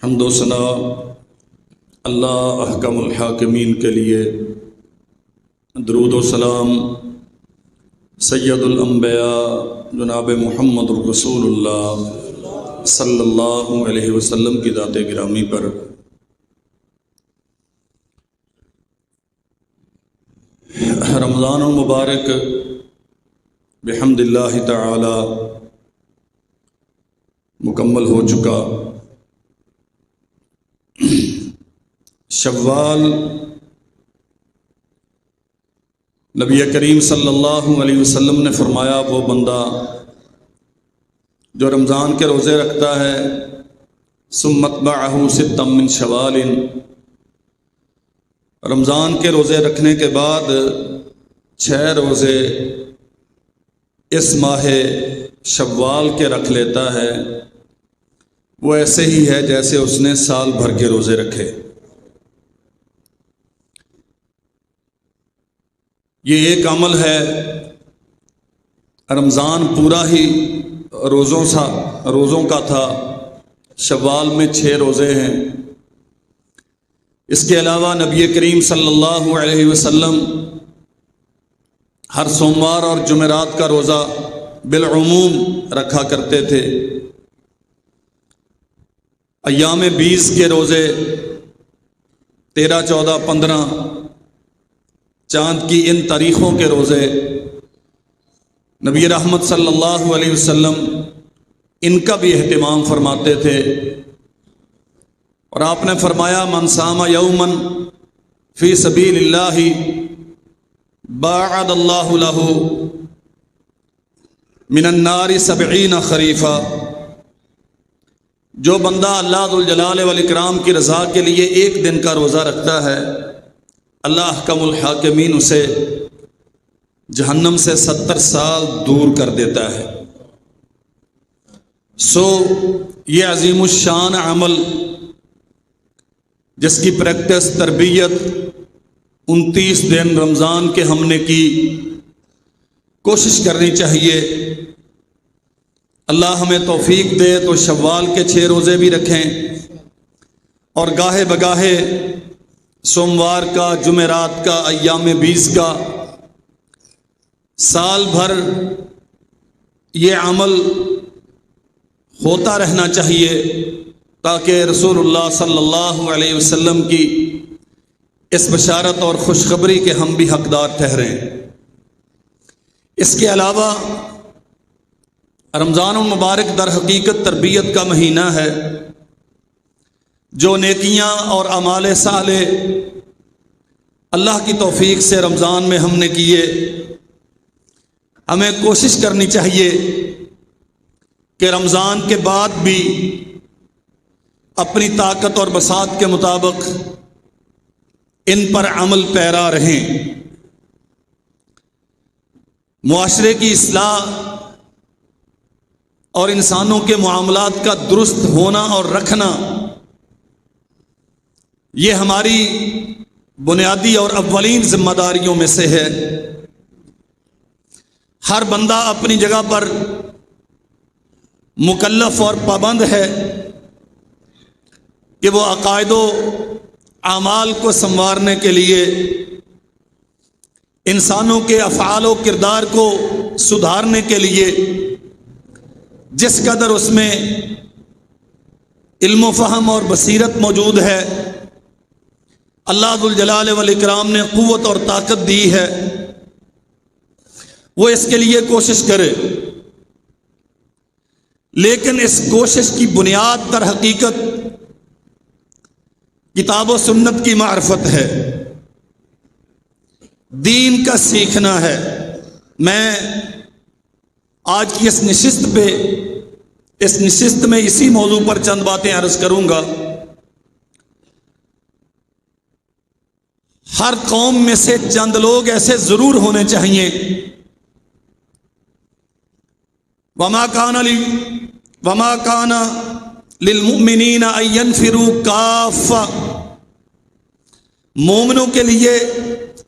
حمد و ثنا اللہ احکم الحاکمین کے لیے، درود و سلام سید الانبیاء جناب محمد الرسول اللہ صلی اللہ علیہ وسلم کی ذات گرامی پر۔ رمضان المبارک بحمد اللہ تعالی مکمل ہو چکا۔ شوال نبی کریم صلی اللہ علیہ وسلم نے فرمایا وہ بندہ جو رمضان کے روزے رکھتا ہے ثم اتبعہ ستا من شوال، رمضان کے روزے رکھنے کے بعد 6 روزے اس ماہ شوال کے رکھ لیتا ہے، وہ ایسے ہی ہے جیسے اس نے سال بھر کے روزے رکھے۔ یہ ایک عمل ہے، رمضان پورا ہی روزوں کا تھا، شوال میں 6 روزے ہیں۔ اس کے علاوہ نبی کریم صلی اللہ علیہ وسلم ہر سوموار اور جمعرات کا روزہ بالعموم رکھا کرتے تھے۔ ایام 20 کے روزے 13، 14، 15 چاند کی ان تاریخوں کے روزے نبی رحمت صلی اللہ علیہ وسلم ان کا بھی اہتمام فرماتے تھے، اور آپ نے فرمایا من صام یوما فی سبیل اللہ باعد اللہ لہ من النار 70 خریفا، جو بندہ اللہ ذوالجلال والاکرام کی رضا کے لیے ایک دن کا روزہ رکھتا ہے، اللہ احکم الحاکمین اسے جہنم سے 70 سال دور کر دیتا ہے۔ سو یہ عظیم الشان عمل جس کی پریکٹس تربیت 29 دن رمضان کے ہم نے کی، کوشش کرنی چاہیے۔ اللہ ہمیں توفیق دے تو شوال کے 6 روزے بھی رکھیں، اور گاہے بگاہے سوموار کا، جمعرات کا، ایام 20 کا، سال بھر یہ عمل ہوتا رہنا چاہیے، تاکہ رسول اللہ صلی اللہ علیہ وسلم کی اس بشارت اور خوشخبری کے ہم بھی حقدار ٹھہریں۔ اس کے علاوہ رمضان المبارک در حقیقت تربیت کا مہینہ ہے۔ جو نیکیاں اور اعمال صالح اللہ کی توفیق سے رمضان میں ہم نے کیے، ہمیں کوشش کرنی چاہیے کہ رمضان کے بعد بھی اپنی طاقت اور بساط کے مطابق ان پر عمل پیرا رہیں۔ معاشرے کی اصلاح اور انسانوں کے معاملات کا درست ہونا اور رکھنا، یہ ہماری بنیادی اور اولین ذمہ داریوں میں سے ہے۔ ہر بندہ اپنی جگہ پر مکلف اور پابند ہے کہ وہ عقائد و اعمال کو سنوارنے کے لیے، انسانوں کے افعال و کردار کو سدھارنے کے لیے جس قدر اس میں علم و فہم اور بصیرت موجود ہے، اللہ ذوالجلال والاکرام نے قوت اور طاقت دی ہے، وہ اس کے لیے کوشش کرے۔ لیکن اس کوشش کی بنیاد در حقیقت کتاب و سنت کی معرفت ہے، دین کا سیکھنا ہے۔ میں آج کی اس نشست میں اسی موضوع پر چند باتیں عرض کروں گا۔ ہر قوم میں سے چند لوگ ایسے ضرور ہونے چاہیے، وما کان للمؤمنین ان ينفروا کافہ، مومنوں کے لیے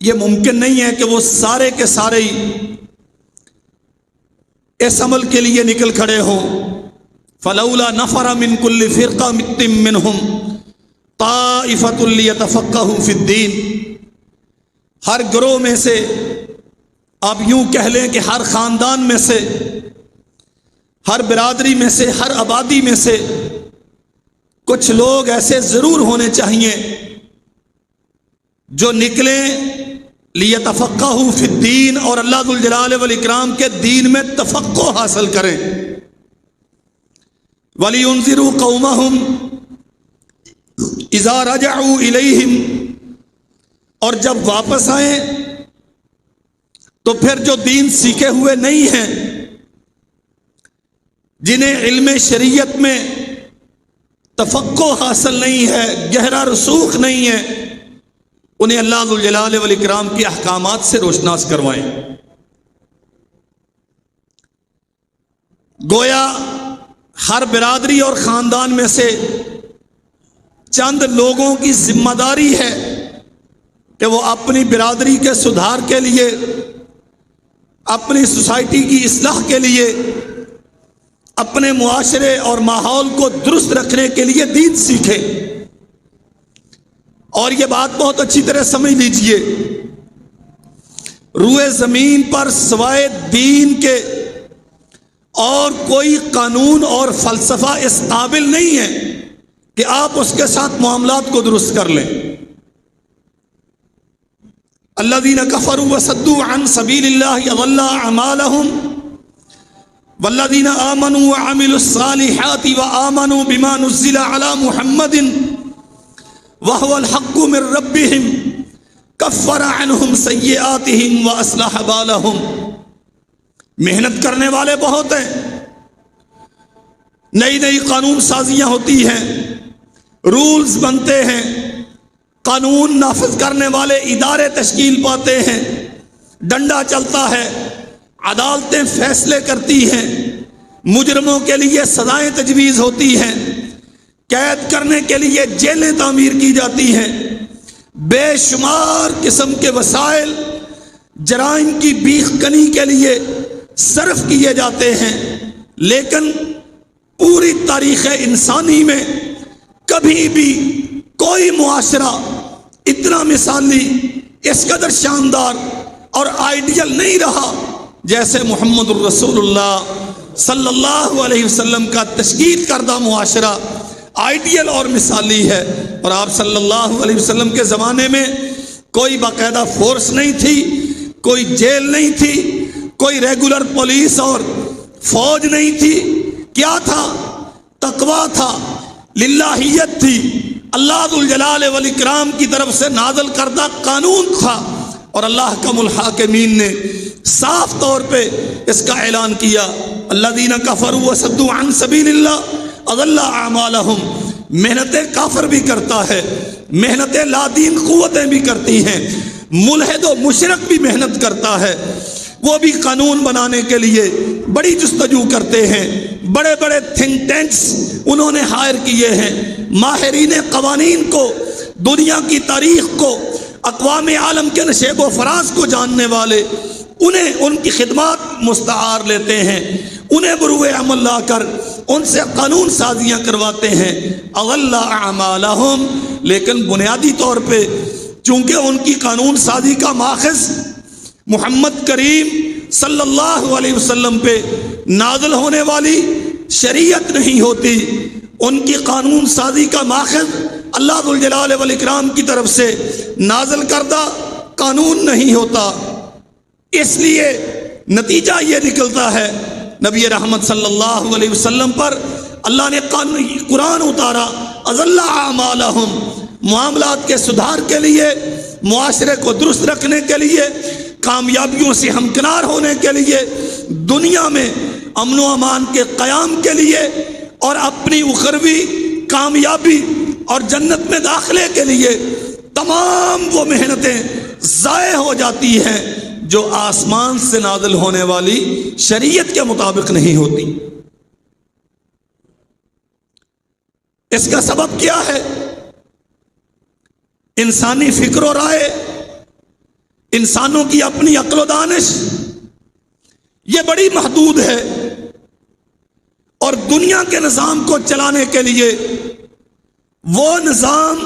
یہ ممکن نہیں ہے کہ وہ سارے کے سارے اس عمل کے لیے نکل کھڑے ہوں فلولا نفر من كل فرقة منهم طائفة ليتفقهوا في الدين. ہر گروہ میں سے، آپ یوں کہہ لیں کہ ہر خاندان میں سے، ہر برادری میں سے، ہر آبادی میں سے کچھ لوگ ایسے ضرور ہونے چاہیے جو نکلیں لیتفقہوا فی الدین، اور اللہ ذو الجلال والاکرام کے دین میں تفقہ حاصل کریں. وَلِيُنذِرُوا قَوْمَهُمْ اِذَا رَجَعُوا إِلَيْهِمْ، اور جب واپس آئیں تو پھر جو دین سیکھے ہوئے نہیں ہیں، جنہیں علم شریعت میں تفقہ حاصل نہیں ہے، گہرا رسوخ نہیں ہے، انہیں اللہ ذو الجلال والاکرام کے احکامات سے روشناس کروائیں. گویا ہر برادری اور خاندان میں سے چند لوگوں کی ذمہ داری ہے کہ وہ اپنی برادری کے سدھار کے لیے، اپنی سوسائٹی کی اصلاح کے لیے، اپنے معاشرے اور ماحول کو درست رکھنے کے لیے دین سیکھے. اور یہ بات بہت اچھی طرح سمجھ لیجئے، روئے زمین پر سوائے دین کے اور کوئی قانون اور فلسفہ اس قابل نہیں ہے کہ آپ اس کے ساتھ معاملات کو درست کر لیں. الذین کفروا وصدوا عن سبیل اللہ اضل اعمالهم والذین آمنوا وعملوا الصالحات وآمنوا بما نزل على محمد وهو الحق من ربهم کفر عنهم سیئاتهم واصلح بالهم. محنت کرنے والے بہت ہیں، نئی نئی قانون سازیاں ہوتی ہیں، رولز بنتے ہیں، قانون نافذ کرنے والے ادارے تشکیل پاتے ہیں، ڈنڈا چلتا ہے، عدالتیں فیصلے کرتی ہیں، مجرموں کے لیے سزائیں تجویز ہوتی ہیں، قید کرنے کے لیے جیلیں تعمیر کی جاتی ہیں، بے شمار قسم کے وسائل جرائم کی بیخ کنی کے لیے صرف کیے جاتے ہیں. لیکن پوری تاریخ انسانی میں کبھی بھی کوئی معاشرہ اتنا مثالی، اس قدر شاندار اور آئیڈیل نہیں رہا جیسے محمد الرسول اللہ صلی اللہ علیہ وسلم کا تشکیل کردہ معاشرہ آئیڈیل اور مثالی ہے. اور آپ صلی اللہ علیہ وسلم کے زمانے میں کوئی باقاعدہ فورس نہیں تھی، کوئی جیل نہیں تھی، کوئی ریگولر پولیس اور فوج نہیں تھی. کیا تھا؟ تقویٰ تھا، للہیت تھی، اللہ ذو الجلال والاکرام کی طرف سے نازل کردہ قانون تھا. اور اللہ حکم الحاکمین نے صاف طور پہ اس کا اعلان کیا، الذین کفروا وصدوا عن سبیل اللہ اضل اعمالهم. محنتیں کافر بھی کرتا ہے، محنتیں لادین قوتیں بھی کرتی ہیں، ملحد و مشرک بھی محنت کرتا ہے، وہ بھی قانون بنانے کے لیے بڑی جستجو کرتے ہیں. بڑے بڑے تھنک ٹینکس انہوں نے ہائر کیے ہیں، ماہرین قوانین کو، دنیا کی تاریخ کو، اقوام عالم کے نشیب و فراز کو جاننے والے، انہیں ان کی خدمات مستعار لیتے ہیں، انہیں بروئے عمل لا کر ان سے قانون سازیاں کرواتے ہیں. اضل اعمالهم. لیکن بنیادی طور پہ چونکہ ان کی قانون سازی کا ماخذ محمد کریم صلی اللہ علیہ وسلم پہ نازل ہونے والی شریعت نہیں ہوتی، ان کی قانون سازی کا ماخذ اللہ ذو الجلال والاکرام کی طرف سے نازل کردہ قانون نہیں ہوتا. اس لیے نتیجہ یہ نکلتا ہے، نبی رحمت صلی اللہ علیہ وسلم پر اللہ نے قرآن اتارا، اضل اعمالهم، معاملات کے سدھار کے لیے، معاشرے کو درست رکھنے کے لیے، کامیابیوں سے ہمکنار ہونے کے لیے، دنیا میں امن و امان کے قیام کے لیے، اور اپنی اخروی کامیابی اور جنت میں داخلے کے لیے تمام وہ محنتیں ضائع ہو جاتی ہیں جو آسمان سے نازل ہونے والی شریعت کے مطابق نہیں ہوتی. اس کا سبب کیا ہے؟ انسانی فکر و رائے، انسانوں کی اپنی عقل و دانش یہ بڑی محدود ہے. اور دنیا کے نظام کو چلانے کے لیے وہ نظام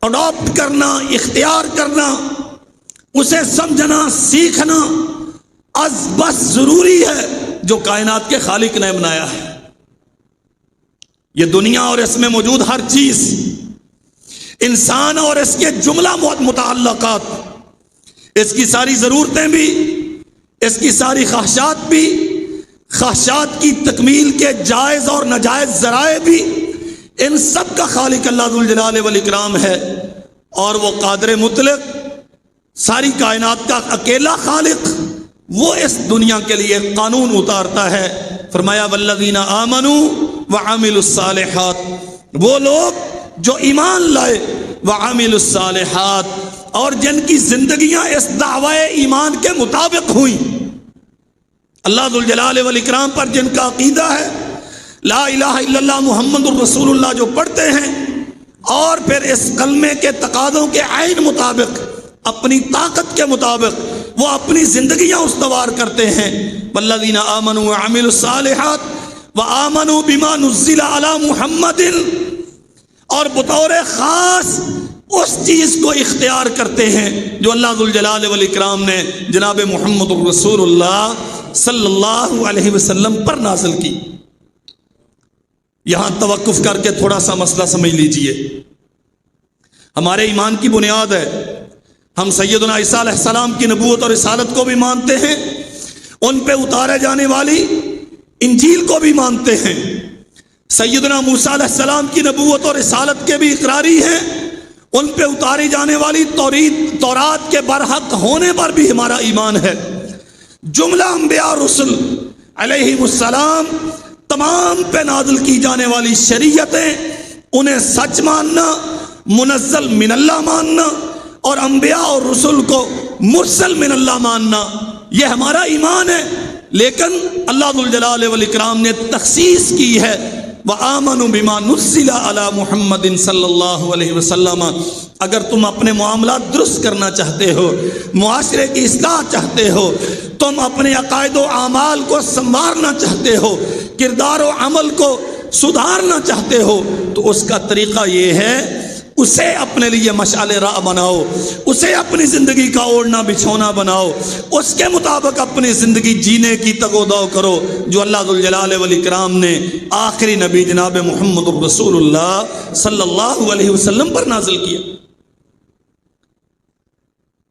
اڈاپٹ کرنا، اختیار کرنا، اسے سمجھنا، سیکھنا از بس ضروری ہے جو کائنات کے خالق نے بنایا ہے۔ یہ دنیا اور اس میں موجود ہر چیز، انسان اور اس کے جملہ متعلقات، اس کی ساری ضرورتیں بھی، اس کی ساری خواہشات بھی، خواہشات کی تکمیل کے جائز اور ناجائز ذرائع بھی، ان سب کا خالق اللہ ذوالجلال والاکرام ہے، اور وہ قادر مطلق، ساری کائنات کا اکیلا خالق، وہ اس دنیا کے لیے قانون اتارتا ہے۔ فرمایا والذین آمنوا وعملوا الصالحات، وہ لوگ جو ایمان لائے، وعملوا الصالحات، اور جن کی زندگیاں اس دعوی ایمان کے مطابق ہوئیں، اللہ ذوالجلال والاکرام پر جن کا عقیدہ ہے، لا الہ الا اللہ محمد الرسول اللہ جو پڑھتے ہیں، اور پھر اس کلمے کے تقاضوں کے عین مطابق، اپنی طاقت کے مطابق وہ اپنی زندگیاں استوار کرتے ہیں۔ والذین آمنوا وعملوا الصالحات وآمنوا بما نزل علی محمد، اور بطور خاص اس چیز کو اختیار کرتے ہیں جو اللہ ذوالجلال والاکرام نے جناب محمد الرسول اللہ صلی اللہ علیہ وسلم پر نازل کی۔ یہاں توقف کر کے تھوڑا سا مسئلہ سمجھ لیجئے۔ ہمارے ایمان کی بنیاد ہے، ہم سیدنا عیسیٰ علیہ السلام کی نبوت اور رسالت کو بھی مانتے ہیں، ان پہ اتارے جانے والی انجیل کو بھی مانتے ہیں، سیدنا موسیٰ علیہ السلام کی نبوت اور رسالت کے بھی اقراری ہیں، ان پہ اتاری جانے والی تورات کے برحق ہونے پر بھی ہمارا ایمان ہے۔ جملہ انبیاء اور رسل علیہم السلام تمام پہ نازل کی جانے والی شریعتیں، انہیں سچ ماننا، منزل من اللہ ماننا، اور انبیاء اور رسل کو مرسل من اللہ ماننا، یہ ہمارا ایمان ہے۔ لیکن اللہ ذوالجلال والاکرام نے تخصیص کی ہے، وآمنوا بما نزل علی محمد صلی اللہ علیہ وسلم۔ اگر تم اپنے معاملات درست کرنا چاہتے ہو، معاشرے کی اصلاح چاہتے ہو، تم اپنے عقائد و اعمال کو سنوارنا چاہتے ہو، کردار و عمل کو سدھارنا چاہتے ہو، تو اس کا طریقہ یہ ہے، اسے اپنے لیے مشعل راہ بناؤ، اسے اپنی زندگی کا اوڑھنا بچھونا بناؤ، اس کے مطابق اپنی زندگی جینے کی تگ و دو کرو جو اللہ ذوالجلال والاکرام نے آخری نبی جناب محمد الرسول اللہ صلی اللہ علیہ وسلم پر نازل کیا۔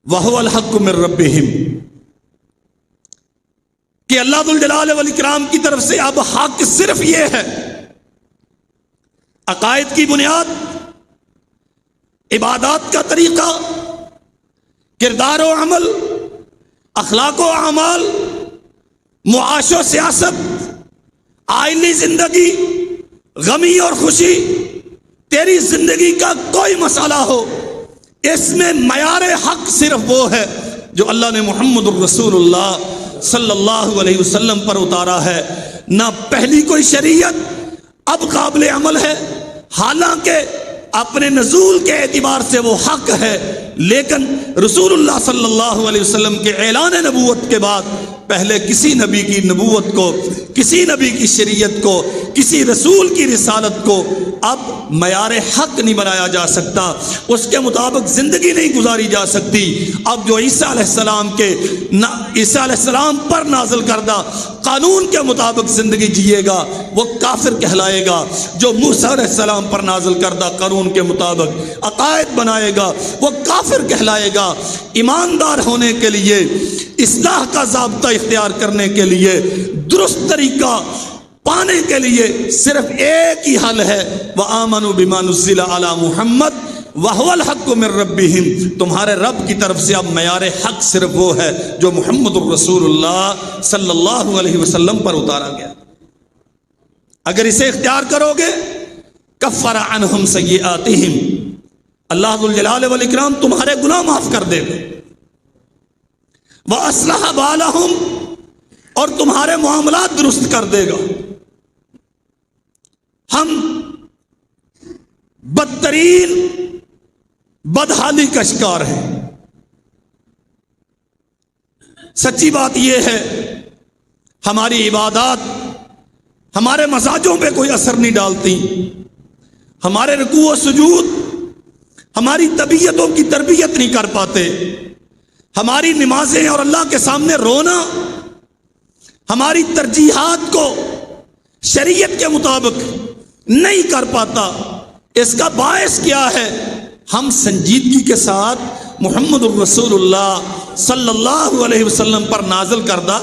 وَهُوَ الْحَقُّ مِن رَبِّهِمْ، کہ اللہ ذوالجلال والاکرام کی طرف سے اب حق صرف یہ ہے۔ عقائد کی بنیاد، عبادات کا طریقہ، کردار و عمل، اخلاق و اعمال، معاش و سیاست، آئلی زندگی، غمی اور خوشی، تیری زندگی کا کوئی مسئلہ ہو، اس میں معیار حق صرف وہ ہے جو اللہ نے محمد الرسول اللہ صلی اللہ علیہ وسلم پر اتارا ہے۔ نہ پہلی کوئی شریعت اب قابل عمل ہے، حالانکہ اپنے نزول کے اعتبار سے وہ حق ہے، لیکن رسول اللہ صلی اللہ علیہ وسلم کے اعلان نبوت کے بعد پہلے کسی نبی کی نبوت کو، کسی نبی کی شریعت کو، کسی رسول کی رسالت کو اب معیار حق نہیں بنایا جا سکتا، اس کے مطابق زندگی نہیں گزاری جا سکتی۔ اب جو عیسیٰ علیہ السلام پر نازل کردہ قانون کے مطابق زندگی جیے گا وہ کافر کہلائے گا، جو موسیٰ علیہ السلام پر نازل کردہ قانون کے مطابق عقائد بنائے گا وہ کافر کہلائے گا۔ ایماندار ہونے کے لیے، اصلاح کا ضابطہ اختیار کرنے کے لیے، درست طریقہ پانے کے لیے صرف ایک ہی حل ہے، وآمنوا بما نزل علی محمد وَهُوَ الْحَقُّ مِن رَبِّهِمْ۔ تمہارے رب کی طرف سے اب معیار حق صرف وہ ہے جو محمد الرسول اللہ صلی اللہ علیہ وسلم پر اتارا گیا۔ اگر اسے اختیار کرو گے کفر عنہم سیئاتہم، اللہ ذوالجلال والاکرام تمہارے گناہ معاف کر دے گا، وَأَصْلَحَ بَالَهُمْ، اور تمہارے معاملات درست کر دے گا۔ ہم بدترین بدحالی کا شکار ہیں۔ سچی بات یہ ہے، ہماری عبادات، ہمارے مزاجوں پہ کوئی اثر نہیں ڈالتی، ہمارے رکوع و سجود ہماری طبیعتوں کی تربیت نہیں کر پاتے، ہماری نمازیں اور اللہ کے سامنے رونا ہماری ترجیحات کو شریعت کے مطابق نہیں کر پاتا۔ اس کا باعث کیا ہے؟ ہم سنجیدگی کے ساتھ محمد الرسول اللہ صلی اللہ علیہ وسلم پر نازل کردہ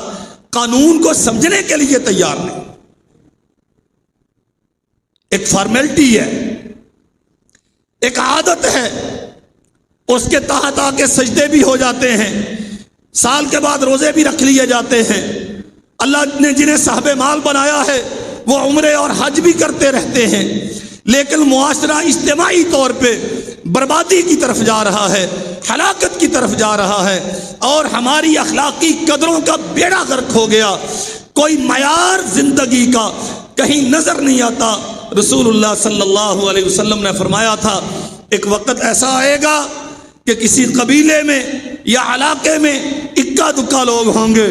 قانون کو سمجھنے کے لیے تیار نہیں۔ ایک فارمیلٹی ہے، ایک عادت ہے، اس کے تحت آ کے سجدے بھی ہو جاتے ہیں، سال کے بعد روزے بھی رکھ لیے جاتے ہیں۔ اللہ نے جنہیں صاحب مال بنایا ہے وہ عمرے اور حج بھی کرتے رہتے ہیں، لیکن معاشرہ اجتماعی طور پہ بربادی کی طرف جا رہا ہے، ہلاکت کی طرف جا رہا ہے، اور ہماری اخلاقی قدروں کا بیڑا غرق ہو گیا۔ کوئی معیار زندگی کا کہیں نظر نہیں آتا۔ رسول اللہ صلی اللہ علیہ وسلم نے فرمایا تھا ایک وقت ایسا آئے گا کہ کسی قبیلے میں یا علاقے میں اکا دکا لوگ ہوں گے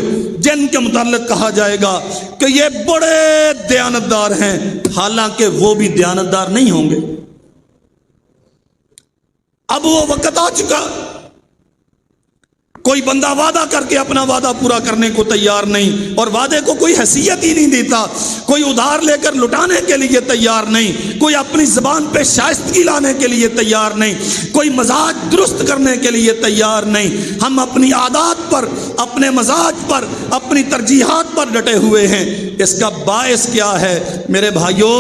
جن کے متعلق کہا جائے گا کہ یہ بڑے دیانتدار ہیں، حالانکہ وہ بھی دیانتدار نہیں ہوں گے۔ اب وہ وقت آ چکا، کوئی بندہ وعدہ کر کے اپنا وعدہ پورا کرنے کو تیار نہیں، اور وعدے کو کوئی حیثیت ہی نہیں دیتا، کوئی ادھار لے کر لٹانے کے لیے تیار نہیں، کوئی اپنی زبان پہ شائستگی لانے کے لیے تیار نہیں، کوئی مزاج درست کرنے کے لیے تیار نہیں۔ ہم اپنی عادات پر، اپنے مزاج پر، اپنی ترجیحات پر ڈٹے ہوئے ہیں۔ اس کا باعث کیا ہے میرے بھائیوں؟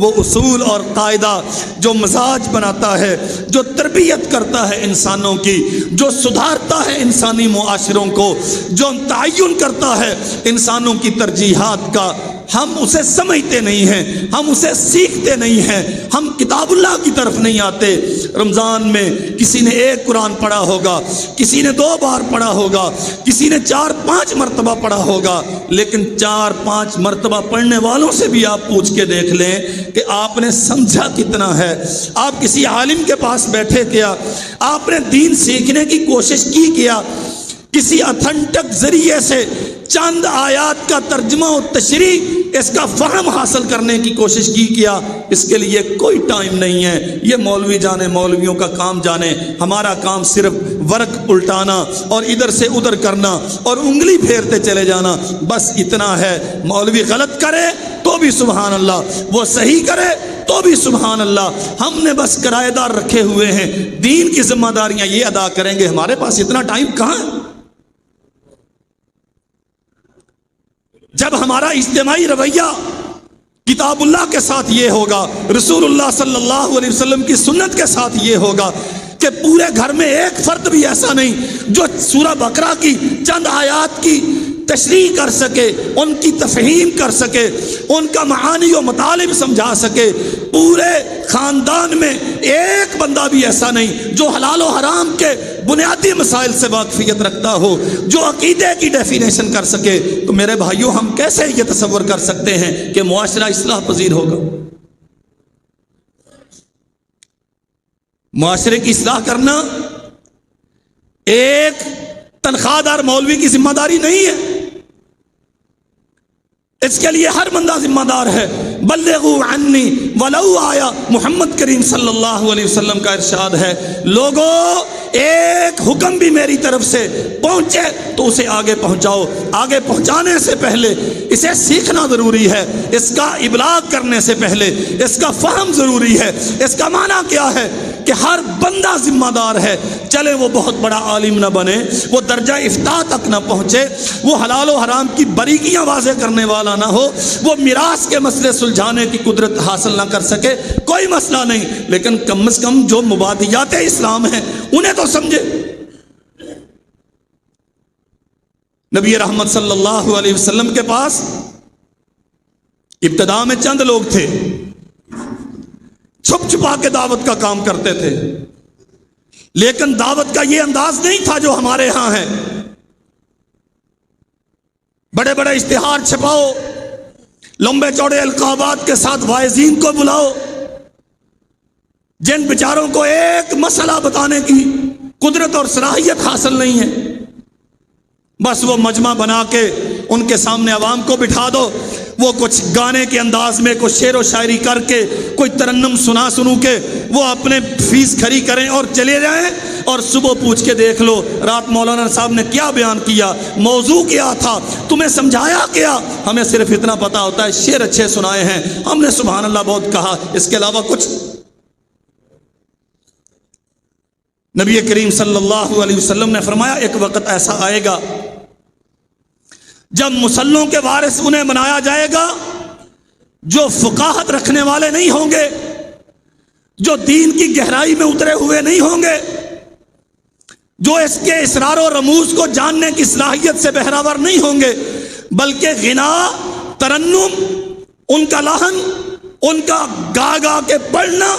وہ اصول اور قاعدہ جو مزاج بناتا ہے، جو تربیت کرتا ہے انسانوں کی، جو سدھارتا ہے انسانی معاشروں کو، جو تعین کرتا ہے انسانوں کی ترجیحات کا، ہم اسے سمجھتے نہیں ہیں، ہم اسے سیکھتے نہیں ہیں، ہم کتاب اللہ کی طرف نہیں آتے۔ رمضان میں کسی نے 1 قرآن پڑھا ہوگا، کسی نے 2 بار پڑھا ہوگا، کسی نے 4-5 مرتبہ پڑھا ہوگا، لیکن 4-5 مرتبہ پڑھنے والوں سے بھی آپ پوچھ کے دیکھ لیں کہ آپ نے سمجھا کتنا ہے۔ آپ کسی عالم کے پاس بیٹھے کیا؟ آپ نے دین سیکھنے کی کوشش کی کیا؟ کسی اتھنٹک ذریعے سے چند آیات کا ترجمہ و تشریح، اس کا فہم حاصل کرنے کی کوشش کی کیا؟ اس کے لیے کوئی ٹائم نہیں ہے۔ یہ مولوی جانے، مولویوں کا کام جانے، ہمارا کام صرف ورق الٹانا اور ادھر سے ادھر کرنا اور انگلی پھیرتے چلے جانا، بس اتنا ہے۔ مولوی غلط کرے تو بھی سبحان اللہ، وہ صحیح کرے تو بھی سبحان اللہ۔ ہم نے بس کرایہ دار رکھے ہوئے ہیں، دین کی ذمہ داریاں یہ ادا کریں گے۔ ہمارے پاس اتنا ٹائم کہاں ہے؟ جب ہمارا اجتماعی رویہ کتاب اللہ کے ساتھ یہ ہوگا، رسول اللہ صلی اللہ علیہ وسلم کی سنت کے ساتھ یہ ہوگا کہ پورے گھر میں ایک فرد بھی ایسا نہیں جو سورہ بقرہ کی چند آیات کی تشریح کر سکے، ان کی تفہیم کر سکے، ان کا معانی و مطالب سمجھا سکے۔ پورے خاندان میں ایک بندہ بھی ایسا نہیں جو حلال و حرام کے بنیادی مسائل سے واقفیت رکھتا ہو، جو عقیدے کی ڈیفینیشن کر سکے۔ تو میرے بھائیوں، ہم کیسے یہ تصور کر سکتے ہیں کہ معاشرہ اصلاح پذیر ہوگا؟ معاشرے کی اصلاح کرنا ایک تنخواہ دار مولوی کی ذمہ داری نہیں ہے، اس کے لیے ہر بندہ ذمہ دار ہے۔ بلغوا عنی ولو آیا، محمد کریم صلی اللہ علیہ وسلم کا ارشاد ہے، لوگوں ایک حکم بھی میری طرف سے پہنچے تو اسے آگے پہنچاؤ۔ آگے پہنچانے سے پہلے اسے سیکھنا ضروری ہے، اس کا ابلاغ کرنے سے پہلے اس کا فہم ضروری ہے۔ اس کا معنی کیا ہے کہ ہر بندہ ذمہ دار ہے، چلے وہ بہت بڑا عالم نہ بنے، وہ درجہ افتاء تک نہ پہنچے، وہ حلال و حرام کی باریکیاں واضح کرنے والا نہ ہو، وہ میراث کے مسئلے سلجھانے کی قدرت حاصل نہ کر سکے، کوئی مسئلہ نہیں، لیکن کم از کم جو مبادیات اسلام ہیں انہیں تو سمجھے۔ نبی رحمت صلی اللہ علیہ وسلم کے پاس ابتدا میں چند لوگ تھے، چھپ چھپا کے دعوت کا کام کرتے تھے، لیکن دعوت کا یہ انداز نہیں تھا جو ہمارے ہاں ہے۔ بڑے بڑے اشتہار چھپاؤ، لمبے چوڑے القابات کے ساتھ واعظین کو بلاؤ، جن بیچاروں کو ایک مسئلہ بتانے کی قدرت اور صلاحیت حاصل نہیں ہے، بس وہ مجمع بنا کے ان کے سامنے عوام کو بٹھا دو، وہ کچھ گانے کے انداز میں کوئی شعر و شاعری کر کے کوئی ترنم سنو کے وہ اپنے فیس کھڑی کریں اور چلے جائیں، اور صبح پوچھ کے دیکھ لو رات مولانا صاحب نے کیا بیان کیا، موضوع کیا تھا، تمہیں سمجھایا کیا؟ ہمیں صرف اتنا پتا ہوتا ہے شعر اچھے سنائے ہیں، ہم نے سبحان اللہ بہت کہا، اس کے علاوہ کچھ۔ نبی کریم صلی اللہ علیہ وسلم نے فرمایا ایک وقت ایسا آئے گا جب مصلوں کے وارث انہیں بنایا جائے گا جو فقاہت رکھنے والے نہیں ہوں گے، جو دین کی گہرائی میں اترے ہوئے نہیں ہوں گے، جو اس کے اسرار و رموز کو جاننے کی صلاحیت سے بہراور نہیں ہوں گے، بلکہ غنا، ترنم، ان کا لحن، ان کا گا گا کے پڑھنا،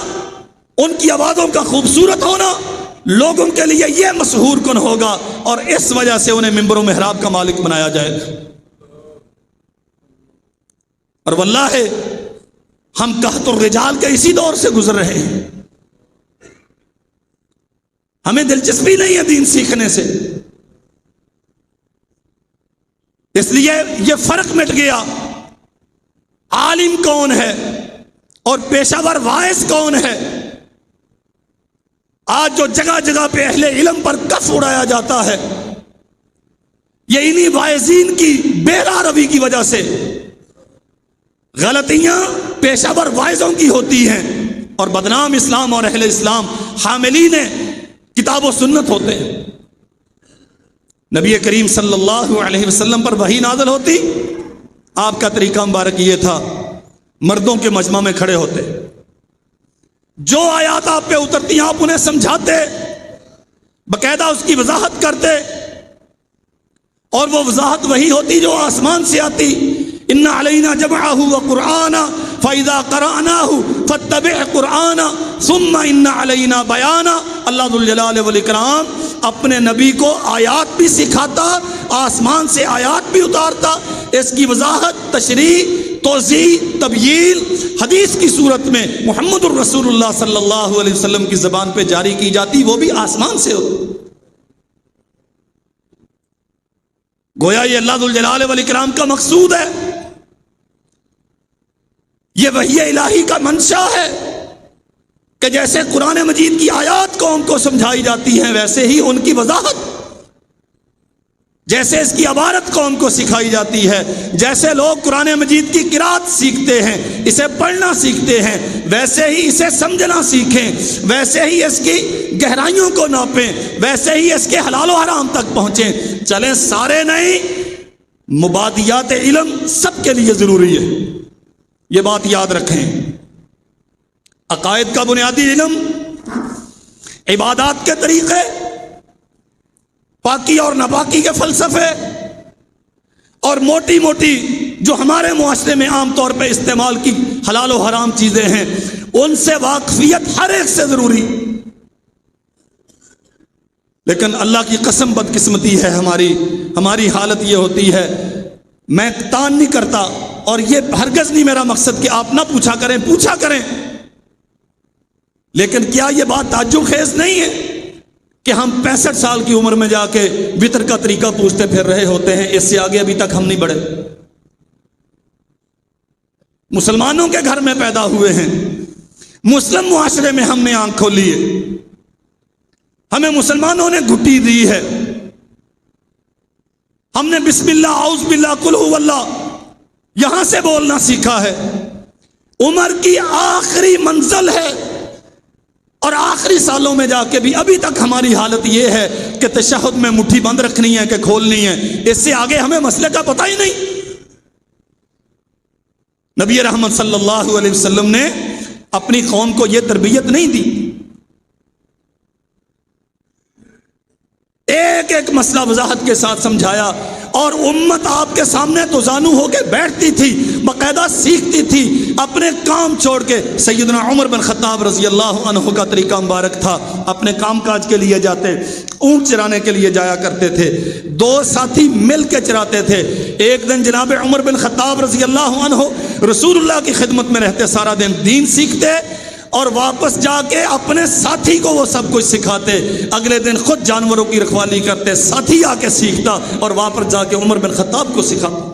ان کی آوازوں کا خوبصورت ہونا لوگوں کے لیے یہ مسحور کن ہوگا، اور اس وجہ سے انہیں منبر و محراب کا مالک بنایا جائے گا۔ اور واللہ ہم قحط الرجال کے اسی دور سے گزر رہے ہیں، ہمیں دلچسپی نہیں ہے دین سیکھنے سے، اس لیے یہ فرق مٹ گیا عالم کون ہے اور پیشہ ور واعظ کون ہے۔ آج جو جگہ جگہ پہ اہل علم پر کف اڑایا جاتا ہے یہ انہی واعظین کی بے راہ کی وجہ سے، غلطیاں پیشہ ور واعظوں کی ہوتی ہیں اور بدنام اسلام اور اہل اسلام حاملین کتاب و سنت ہوتے ہیں۔ نبی کریم صلی اللہ علیہ وسلم پر وحی نازل ہوتی، آپ کا طریقہ مبارک یہ تھا، مردوں کے مجمع میں کھڑے ہوتے، جو آیات آپ پہ اترتی آپ انہیں سمجھاتے، باقاعدہ اس کی وضاحت کرتے، اور وہ وضاحت وہی ہوتی جو آسمان سے آتی۔ ان علینا جمعہ وقرآنہ فاذا قرأناہ فاتبع قرآنہ ثم ان علینا بیانہ۔ اللہ ذو الجلال والاکرام اپنے نبی کو آیات بھی سکھاتا، آسمان سے آیات بھی اتارتا، اس کی وضاحت، تشریح، توضیح، تبیین حدیث کی صورت میں محمد الرسول اللہ صلی اللہ علیہ وسلم کی زبان پہ جاری کی جاتی، وہ بھی آسمان سے ہوتی۔ گویا یہ اللہ ذو الجلال والاکرام کا مقصود ہے، یہ وحی الہی کا منشا ہے کہ جیسے قرآن مجید کی آیات قوم کو سمجھائی جاتی ہیں ویسے ہی ان کی وضاحت، جیسے اس کی عبارت قوم کو سکھائی جاتی ہے، جیسے لوگ قرآن مجید کی قرات سیکھتے ہیں، اسے پڑھنا سیکھتے ہیں، ویسے ہی اسے سمجھنا سیکھیں، ویسے ہی اس کی گہرائیوں کو ناپیں، ویسے ہی اس کے حلال و حرام تک پہنچیں۔ چلیں سارے نہیں، مبادیات علم سب کے لیے ضروری ہے، یہ بات یاد رکھیں۔ عقائد کا بنیادی علم، عبادات کے طریقے، پاکی اور ناپاکی کے فلسفے، اور موٹی موٹی جو ہمارے معاشرے میں عام طور پہ استعمال کی حلال و حرام چیزیں ہیں، ان سے واقفیت ہر ایک سے ضروری۔ لیکن اللہ کی قسم بدقسمتی ہے ہماری حالت یہ ہوتی ہے، میں تان نہیں کرتا اور یہ ہرگز نہیں میرا مقصد کہ آپ نہ پوچھا کریں، لیکن کیا یہ بات تعجب خیز نہیں ہے کہ ہم 65 سال کی عمر میں جا کے وطر کا طریقہ پوچھتے پھر رہے ہوتے ہیں، اس سے آگے ابھی تک ہم نہیں بڑھے۔ مسلمانوں کے گھر میں پیدا ہوئے ہیں، مسلم معاشرے میں ہم نے آنکھ کھولی ہے، ہمیں مسلمانوں نے گھٹی دی ہے، ہم نے بسم اللہ، اعوذ باللہ، قل هو اللہ یہاں سے بولنا سیکھا ہے۔ عمر کی آخری منزل ہے اور آخری سالوں میں جا کے بھی ابھی تک ہماری حالت یہ ہے کہ تشہد میں مٹھی بند رکھنی ہے کہ کھولنی ہے، اس سے آگے ہمیں مسئلے کا پتہ ہی نہیں۔ نبی رحمت صلی اللہ علیہ وسلم نے اپنی قوم کو یہ تربیت نہیں دی، ایک ایک مسئلہ وضاحت کے ساتھ سمجھایا، اور امت آپ کے سامنے تو زانو ہو کے بیٹھتی تھی، باقاعدہ سیکھتی تھی، اپنے کام چھوڑ کے۔ سیدنا عمر بن خطاب رضی اللہ عنہ کا طریقہ مبارک تھا، اپنے کام کاج کے لیے جاتے، اونٹ چرانے کے لیے جایا کرتے تھے، 2 ساتھی مل کے چراتے تھے۔ ایک دن جناب عمر بن خطاب رضی اللہ عنہ رسول اللہ کی خدمت میں رہتے، سارا دن دین سیکھتے اور واپس جا کے اپنے ساتھی کو وہ سب کچھ سکھاتے، اگلے دن خود جانوروں کی رکھوالی کرتے، ساتھی آ کے سیکھتا اور واپس جا کے عمر بن خطاب کو سکھاتا۔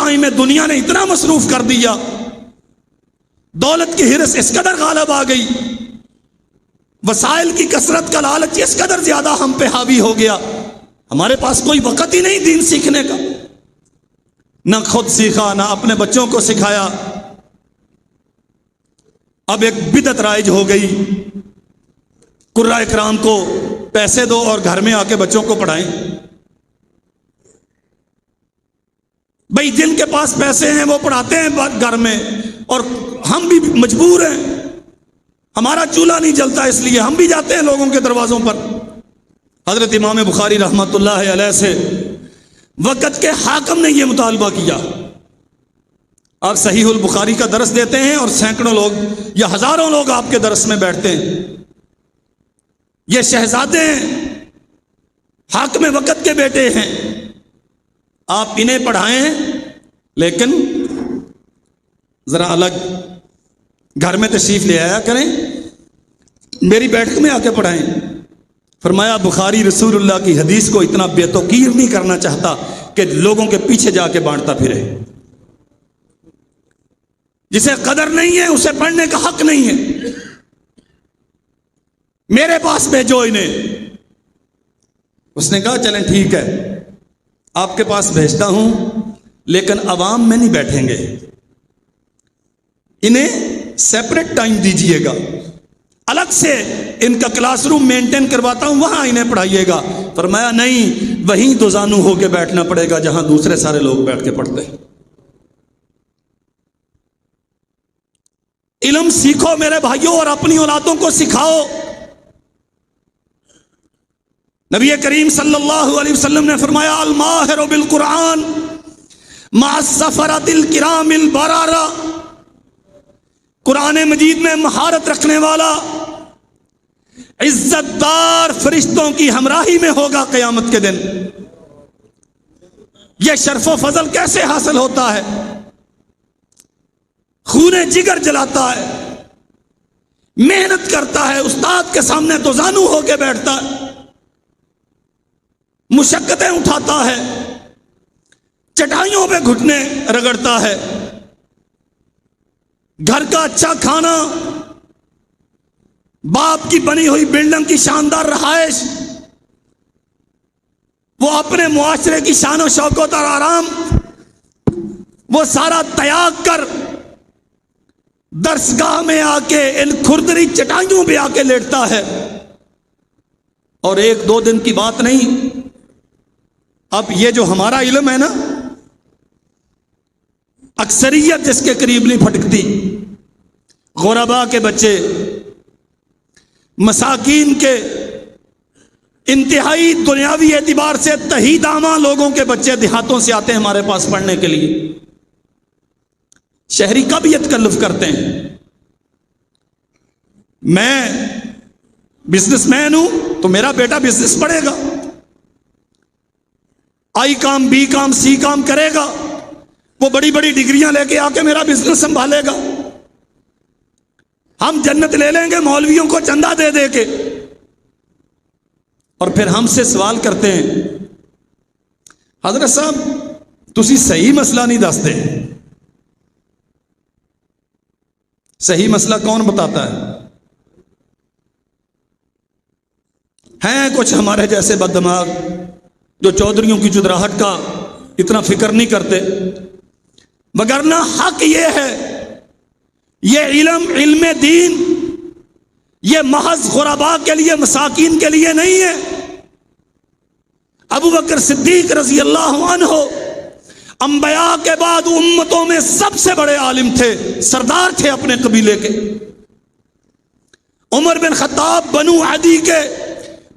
ٹائم میں دنیا نے اتنا مصروف کر دیا، دولت کی ہرس اس قدر غالب آ گئی، وسائل کی کثرت کا لالچ اس قدر زیادہ ہم پہ حاوی ہو گیا، ہمارے پاس کوئی وقت ہی نہیں دین سیکھنے کا، نہ خود سیکھا نہ اپنے بچوں کو سکھایا۔ اب ایک بدعت رائج ہو گئی، قراء اکرام کو پیسے دو اور گھر میں آ کے بچوں کو پڑھائیں۔ بھائی جن کے پاس پیسے ہیں وہ پڑھاتے ہیں گھر میں، اور ہم بھی مجبور ہیں، ہمارا چولہا نہیں جلتا اس لیے ہم بھی جاتے ہیں لوگوں کے دروازوں پر۔ حضرت امام بخاری رحمۃ اللہ علیہ سے وقت کے حاکم نے یہ مطالبہ کیا۔ آپ صحیح البخاری کا درس دیتے ہیں اور سینکڑوں لوگ یا ہزاروں لوگ آپ کے درس میں بیٹھتے ہیں، یہ شہزادے ہیں، حاکم وقت کے بیٹے ہیں، آپ انہیں پڑھائیں لیکن ذرا الگ گھر میں تشریف لے آیا کریں، میری بیٹھک میں آ کے پڑھائیں۔ فرمایا بخاری رسول اللہ کی حدیث کو اتنا بے توقیر نہیں کرنا چاہتا کہ لوگوں کے پیچھے جا کے بانٹتا پھرے، جسے قدر نہیں ہے اسے پڑھنے کا حق نہیں ہے، میرے پاس بھیجو انہیں۔ اس نے کہا چلیں ٹھیک ہے آپ کے پاس بھیجتا ہوں، لیکن عوام میں نہیں بیٹھیں گے، انہیں سیپریٹ ٹائم دیجئے گا، الگ سے ان کا کلاس روم مینٹین کرواتا ہوں، وہاں انہیں پڑھائیے گا۔ فرمایا نہیں، وہیں دو زانو ہو کے بیٹھنا پڑے گا جہاں دوسرے سارے لوگ بیٹھ کے پڑھتے ہیں۔ علم سیکھو میرے بھائیوں اور اپنی اولادوں کو سکھاؤ۔ نبی کریم صلی اللہ علیہ وسلم نے فرمایا الماہر بالقرآن مع السفرۃ الکرام البررہ، قرآن مجید میں مہارت رکھنے والا عزت دار فرشتوں کی ہمراہی میں ہوگا قیامت کے دن۔ یہ شرف و فضل کیسے حاصل ہوتا ہے؟ خون جگر جلاتا ہے، محنت کرتا ہے، استاد کے سامنے تو زانو ہو کے بیٹھتا ہے، مشقتیں اٹھاتا ہے، چٹائیوں پہ گھٹنے رگڑتا ہے، گھر کا اچھا کھانا، باپ کی بنی ہوئی بلڈنگ کی شاندار رہائش، وہ اپنے معاشرے کی شان و شوکت اور آرام، وہ سارا تیاگ کر درسگاہ میں آ کے ان کھردری چٹائیوں پہ آ کے لیٹتا ہے۔ اور ایک دو دن کی بات نہیں، اب یہ جو ہمارا علم ہے نا، اکثریت جس کے قریب نہیں پھٹکتی، غربا کے بچے، مساکین کے، انتہائی دنیاوی اعتبار سے تہی داماں لوگوں کے بچے دیہاتوں سے آتے ہیں ہمارے پاس پڑھنے کے لیے۔ شہری کب یہ تکلف کرتے ہیں؟ میں بزنس مین ہوں تو میرا بیٹا بزنس پڑھے گا، آئی کام بی کام سی کام کرے گا، وہ بڑی بڑی ڈگریاں لے کے آ کے میرا بزنس سنبھالے گا۔ ہم جنت لے لیں گے مولویوں کو چندہ دے دے کے، اور پھر ہم سے سوال کرتے ہیں حضرت صاحب تسی صحیح مسئلہ نہیں دستے۔ صحیح مسئلہ کون بتاتا ہے؟ ہیں کچھ ہمارے جیسے بد دماغ جو چودھریوں کی چودراہٹ کا اتنا فکر نہیں کرتے، وگرنہ حق یہ ہے، یہ علم دین یہ محض غرباء کے لیے، مساکین کے لیے نہیں ہے۔ ابو بکر صدیق رضی اللہ عنہ انبیاء کے بعد امتوں میں سب سے بڑے عالم تھے، سردار تھے اپنے قبیلے کے۔ عمر بن خطاب بنو عدی کے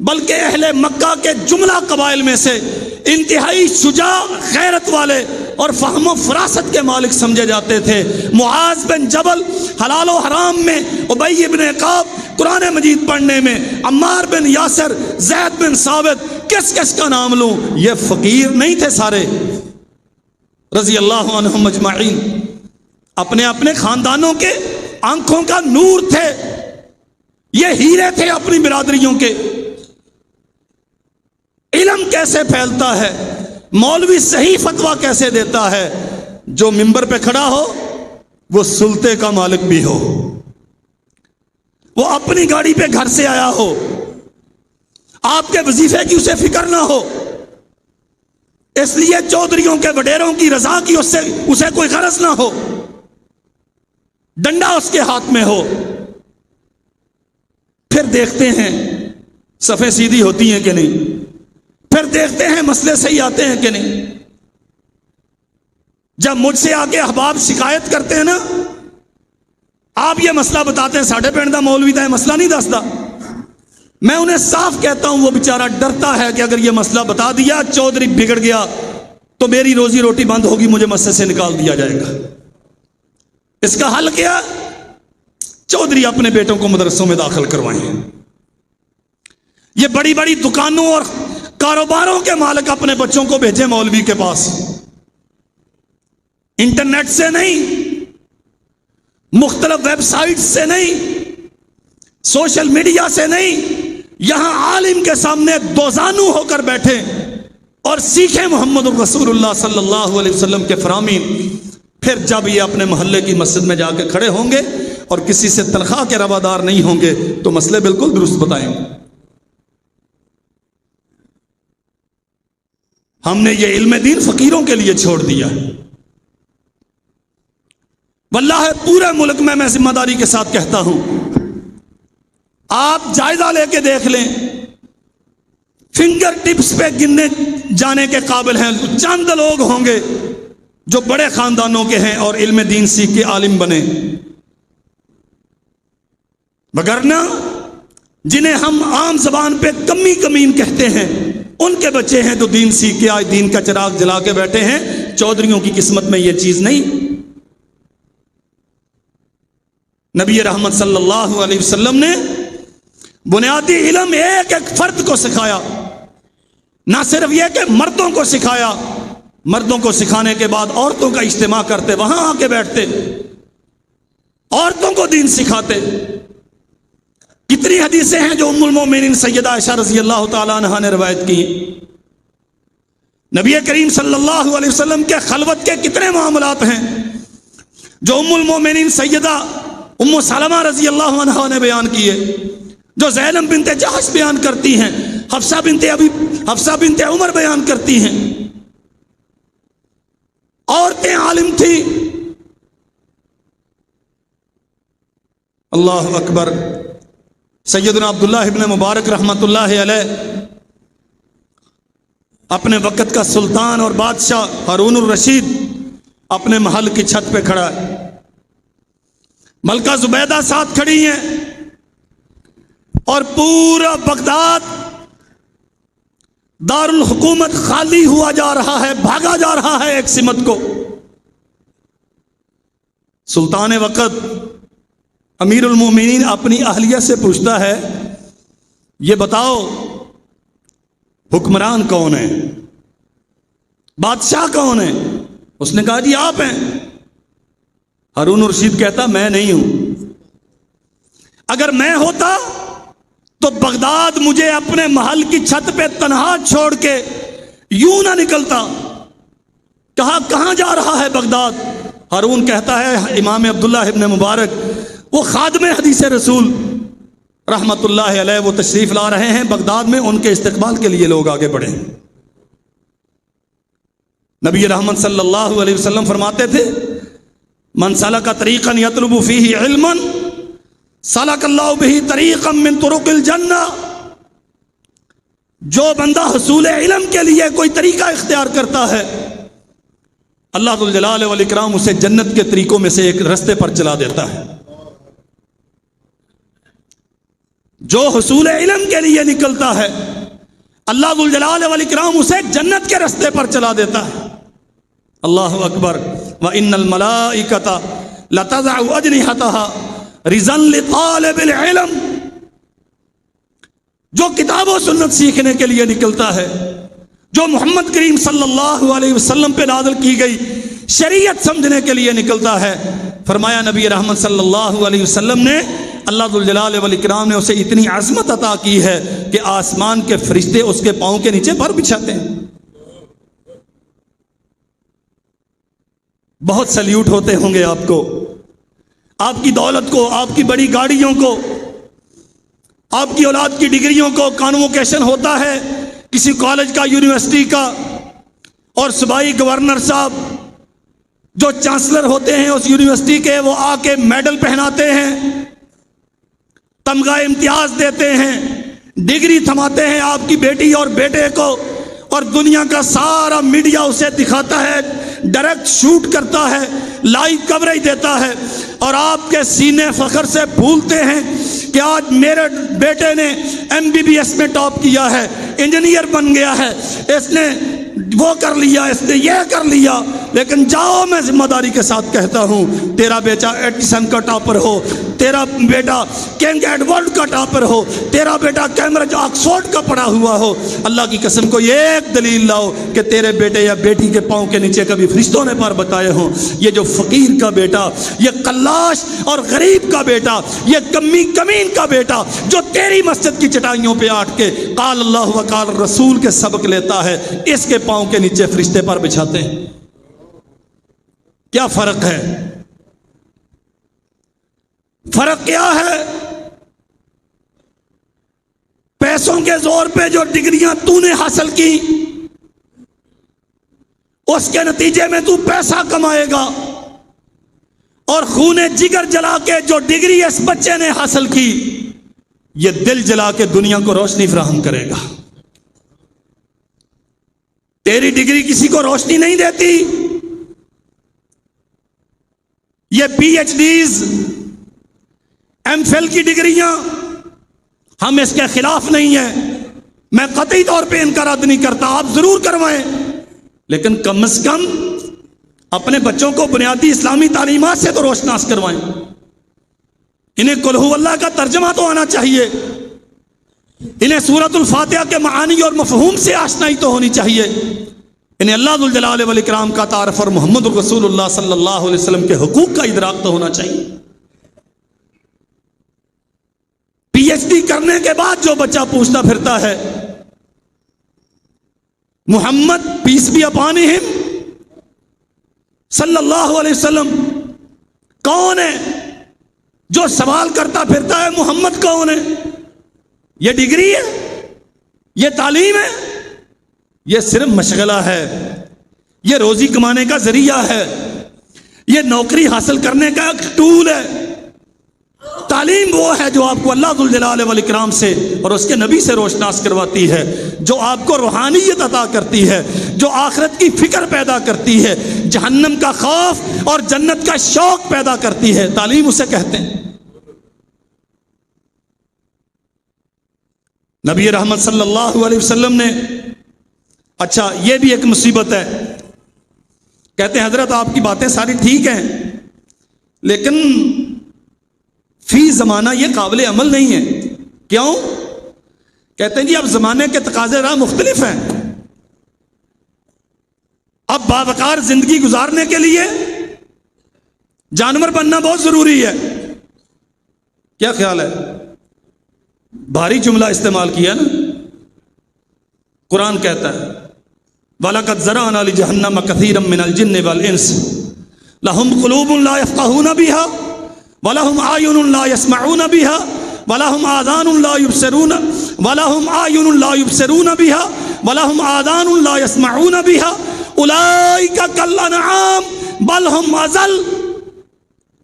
بلکہ اہل مکہ کے جملہ قبائل میں سے انتہائی شجاع، غیرت والے اور فہم و فراست کے مالک سمجھے جاتے تھے۔ معاذ بن جبل حلال و حرام میں، ابی بن کعب قرآن مجید پڑھنے میں، عمار بن یاسر، زید بن ثابت، کس کس کا نام لوں؟ یہ فقیر نہیں تھے سارے رضی اللہ عنہم اجمعین، اپنے اپنے خاندانوں کے آنکھوں کا نور تھے، یہ ہیرے تھے اپنی برادریوں کے۔ علم کیسے پھیلتا ہے، مولوی صحیح فتویٰ کیسے دیتا ہے، جو منبر پہ کھڑا ہو وہ سلطے کا مالک بھی ہو، وہ اپنی گاڑی پہ گھر سے آیا ہو، آپ کے وظیفے کی اسے فکر نہ ہو، اس لیے چودھریوں کے وڈیروں کی رضا کی اسے کوئی غرض نہ ہو، ڈنڈا اس کے ہاتھ میں ہو، پھر دیکھتے ہیں صفیں سیدھی ہوتی ہیں کہ نہیں، پھر دیکھتے ہیں مسئلے صحیح آتے ہیں کہ نہیں۔ جب مجھ سے آگے احباب شکایت کرتے ہیں نا، آپ یہ مسئلہ بتاتے ہیں ساڑھے پنڈ دا مولوی دا مسئلہ نہیں دستا، میں انہیں صاف کہتا ہوں وہ بیچارہ ڈرتا ہے کہ اگر یہ مسئلہ بتا دیا چودھری بگڑ گیا تو میری روزی روٹی بند ہوگی، مجھے مسجد سے نکال دیا جائے گا۔ اس کا حل کیا؟ چودھری اپنے بیٹوں کو مدرسوں میں داخل کروائیں۔ یہ بڑی بڑی دکانوں اور کاروباروں کے مالک اپنے بچوں کو بھیجیں مولوی کے پاس، انٹرنیٹ سے نہیں، مختلف ویب سائٹ سے نہیں، سوشل میڈیا سے نہیں، یہاں عالم کے سامنے دوزانو ہو کر بیٹھیں اور سیکھیں محمد رسول اللہ صلی اللہ علیہ وسلم کے فرامین۔ پھر جب یہ اپنے محلے کی مسجد میں جا کے کھڑے ہوں گے اور کسی سے تنخواہ کے روادار نہیں ہوں گے تو مسئلے بالکل درست بتائیں گے۔ ہم نے یہ علم دین فقیروں کے لیے چھوڑ دیا، واللہ پورے ملک میں ذمہ داری کے ساتھ کہتا ہوں، آپ جائزہ لے کے دیکھ لیں، فنگر ٹپس پہ گننے جانے کے قابل ہیں چند لوگ ہوں گے جو بڑے خاندانوں کے ہیں اور علم دین سیکھ کے عالم بنے، وگرنہ جنہیں ہم عام زبان پہ کمی کمین کہتے ہیں ان کے بچے ہیں جو دین سیکھ کے آج دین کا چراغ جلا کے بیٹھے ہیں۔ چودھریوں کی قسمت میں یہ چیز نہیں۔ نبی رحمت صلی اللہ علیہ وسلم نے بنیادی علم ایک ایک فرد کو سکھایا، نہ صرف یہ کہ مردوں کو سکھایا، مردوں کو سکھانے کے بعد عورتوں کا اجتماع کرتے، وہاں آ کے بیٹھتے، عورتوں کو دین سکھاتے۔ کتنی حدیثیں ہیں جو ام المومنین سیدہ عائشہ رضی اللہ تعالی عنہا نے روایت کی۔ نبی کریم صلی اللہ علیہ وسلم کے خلوت کے کتنے معاملات ہیں جو ام المومنین سیدہ ام سلمہ رضی اللہ عنہا نے بیان کیے، جو زینب بنت جحش بیان کرتی ہیں، حفصہ بنت عمر بیان کرتی ہیں۔ عورتیں عالم تھیں۔ اللہ اکبر۔ سیدنا عبداللہ ابن مبارک رحمت اللہ علیہ اپنے وقت کا سلطان اور بادشاہ ہارون الرشید اپنے محل کی چھت پہ کھڑا ہے، ملکہ زبیدہ ساتھ کھڑی ہیں اور پورا بغداد دارالحکومت خالی ہوا جا رہا ہے، بھاگا جا رہا ہے ایک سمت کو۔ سلطان وقت امیر المومنین اپنی اہلیہ سے پوچھتا ہے، یہ بتاؤ حکمران کون ہے، بادشاہ کون ہے؟ اس نے کہا جی آپ ہیں۔ ہارون الرشید کہتا میں نہیں ہوں، اگر میں ہوتا تو بغداد مجھے اپنے محل کی چھت پہ تنہا چھوڑ کے یوں نہ نکلتا۔ کہا کہاں جا رہا ہے بغداد؟ ہارون کہتا ہے امام عبداللہ ابن مبارک وہ خادم حدیث رسول رحمت اللہ علیہ وہ تشریف لا رہے ہیں بغداد میں، ان کے استقبال کے لیے لوگ آگے بڑھے۔ نبی رحمت صلی اللہ علیہ وسلم فرماتے تھے من سلک طریقا یطلب فیہ علما سلک اللہ بہ طریقا من طرق الجنہ، جو بندہ حصول علم کے لیے کوئی طریقہ اختیار کرتا ہے اللہ ذو الجلال والاکرام اسے جنت کے طریقوں میں سے ایک رستے پر چلا دیتا ہے۔ جو حصول علم کے لیے نکلتا ہے اللہ ذو الجلال والاکرام اسے جنت کے رستے پر چلا دیتا ہے۔ اللہ اکبر۔ وَإِنَّ الْمَلَائِكَةَ لَتَضَعُ أَجْنِحَتَهَا رِضًا لِطَالِبِ الْعِلْمِ، جو کتاب و سنت سیکھنے کے لیے نکلتا ہے، جو محمد کریم صلی اللہ علیہ وسلم پہ نازل کی گئی شریعت سمجھنے کے لیے نکلتا ہے، فرمایا نبی رحمت صلی اللہ علیہ وسلم نے اللہ ذو الجلال والاکرام نے اسے اتنی عظمت عطا کی ہے کہ آسمان کے فرشتے اس کے پاؤں کے نیچے پر بچھاتے ہیں۔ بہت سلیوٹ ہوتے ہوں گے آپ کو، آپ کی دولت کو، آپ کی بڑی گاڑیوں کو، آپ کی اولاد کی ڈگریوں کو۔ کانووکیشن ہوتا ہے کسی کالج کا، یونیورسٹی کا، اور صوبائی گورنر صاحب جو چانسلر ہوتے ہیں اس یونیورسٹی کے، وہ آ کے میڈل پہناتے ہیں، تمغہ امتیاز دیتے ہیں، ڈگری تھماتے ہیں آپ کی بیٹی اور بیٹے کو، اور دنیا کا سارا میڈیا اسے دکھاتا ہے، ڈائریکٹ شوٹ کرتا ہے، لائیو کوریج دیتا ہے، اور آپ کے سینے فخر سے پھولتے ہیں کہ آج میرے بیٹے نے MBBS میں ٹاپ کیا ہے، انجینئر بن گیا ہے، اس نے وہ کر لیا، اس نے یہ کر لیا۔ لیکن جاؤ، میں ذمہ داری کے ساتھ کہتا ہوں، تیرا بیٹا ایڈیسن کا ٹاپر ہو، تیرا بیٹا کنگ ایڈورڈ کا ٹاپر ہو، تیرا بیٹا کیمبرج آکسفورڈ کا پڑھا ہوا ہو، اللہ کی قسم کو یہ ایک دلیل لاؤ کہ تیرے بیٹے یا بیٹی کے پاؤں کے نیچے کبھی فرشتوں نے پر بتائے ہوں۔ یہ جو فقیر کا بیٹا، یہ قلاش اور غریب کا بیٹا، یہ کمی کمین کا بیٹا جو تیری مسجد کی چٹائیوں پہ آٹ کے قال اللہ و قال رسول کے سبق لیتا ہے، اس کے پاؤں کے نیچے فرشتے پر بچھاتے ہیں۔ کیا فرق ہے؟ فرق کیا ہے؟ پیسوں کے زور پہ جو ڈگریاں تو نے حاصل کی، اس کے نتیجے میں تو پیسہ کمائے گا، اور خون جگر جلا کے جو ڈگری اس بچے نے حاصل کی، یہ دل جلا کے دنیا کو روشنی فراہم کرے گا۔ تیری ڈگری کسی کو روشنی نہیں دیتی۔ یہ PhDs، MPhil کی ڈگریاں، ہم اس کے خلاف نہیں ہیں، میں قطعی طور پہ ان کا رد نہیں کرتا، آپ ضرور کروائیں، لیکن کم از کم اپنے بچوں کو بنیادی اسلامی تعلیمات سے تو روشناس کروائیں۔ انہیں قل ھو اللہ کا ترجمہ تو آنا چاہیے، انہیں سورۃ الفاتحہ کے معانی اور مفہوم سے آشنائی تو ہونی چاہیے، انہیں اللہ ذوالجلال والاکرام کا تعارف اور محمد الرسول اللہ صلی اللہ علیہ وسلم کے حقوق کا ادراک تو ہونا چاہیے۔ PhD کرنے کے بعد جو بچہ پوچھتا پھرتا ہے محمد پیس بی اپان ہم صلی اللہ علیہ وسلم کون ہے، جو سوال کرتا پھرتا ہے محمد کون ہے، یہ ڈگری ہے، یہ تعلیم ہے، یہ صرف مشغلہ ہے، یہ روزی کمانے کا ذریعہ ہے، یہ نوکری حاصل کرنے کا ایک ٹول ہے۔ تعلیم وہ ہے جو آپ کو اللہ ذوالجلال والاکرام سے اور اس کے نبی سے روشناس کرواتی ہے، جو آپ کو روحانیت عطا کرتی ہے، جو آخرت کی فکر پیدا کرتی ہے، جہنم کا خوف اور جنت کا شوق پیدا کرتی ہے، تعلیم اسے کہتے ہیں۔ نبی رحمت صلی اللہ علیہ وسلم نے، اچھا یہ بھی ایک مصیبت ہے، کہتے ہیں حضرت آپ کی باتیں ساری ٹھیک ہیں لیکن فی زمانہ یہ قابل عمل نہیں ہے۔ کیوں؟ کہتے ہیں جی اب زمانے کے تقاضے راہ مختلف ہیں، اب باوقار زندگی گزارنے کے لیے جانور بننا بہت ضروری ہے۔ کیا خیال ہے؟ بھاری جملہ استعمال کیا نا، قرآن کہتا ہے وَلَقَدْ زَرَعْنَا لِجَهَنَّمَ كَثِيرًا مِّنَ الْجِنِّ وَالْإِنسِ لَهُمْ قُلُوبٌ لَا يَفْقَهُونَ بِهَا وَلَهُمْ أَعْيُنٌ لَا يَسْمَعُونَ بِهَا وَلَهُمْ آذَانٌ لَا يُبْصِرُونَ وَلَهُمْ أَعْيُنٌ لَا يُبْصِرُونَ بِهَا وَلَهُمْ آذَانٌ لَا يَسْمَعُونَ بِهَا أُولَئِكَ كَالْأَنْعَامِ بَلْ هُمْ أَضَلُّ۔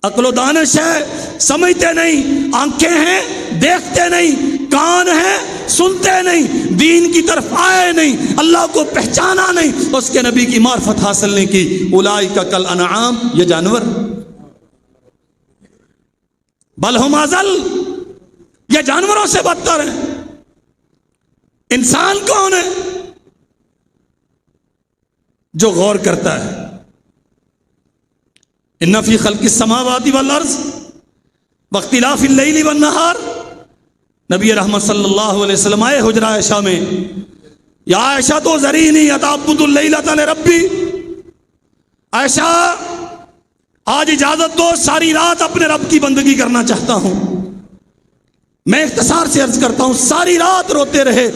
عقل و دانش ہے، سمجھتے نہیں، آنکھیں ہیں دیکھتے نہیں، کان ہیں سنتے نہیں، دین کی طرف آئے نہیں، اللہ کو پہچانا نہیں، اس کے نبی کی معرفت حاصل نہیں کی۔ اولئک کالانعام، یہ جانور، بل ہم اضل، یہ جانوروں سے بدتر ہیں۔ انسان کون ہے؟ جو غور کرتا ہے۔ ان فی خلق السماوات والارض واختلاف اللیل والنہار، نبی رحمت صلی اللہ علیہ وسلم آئے حجرہ عائشہ میں، یا عائشہ تو ذرینی اتعبد اللیلۃ لربی، عائشہ آج اجازت دو، ساری رات اپنے رب کی بندگی کرنا چاہتا ہوں۔ میں اختصار سے عرض کرتا ہوں، ساری رات روتے رہے،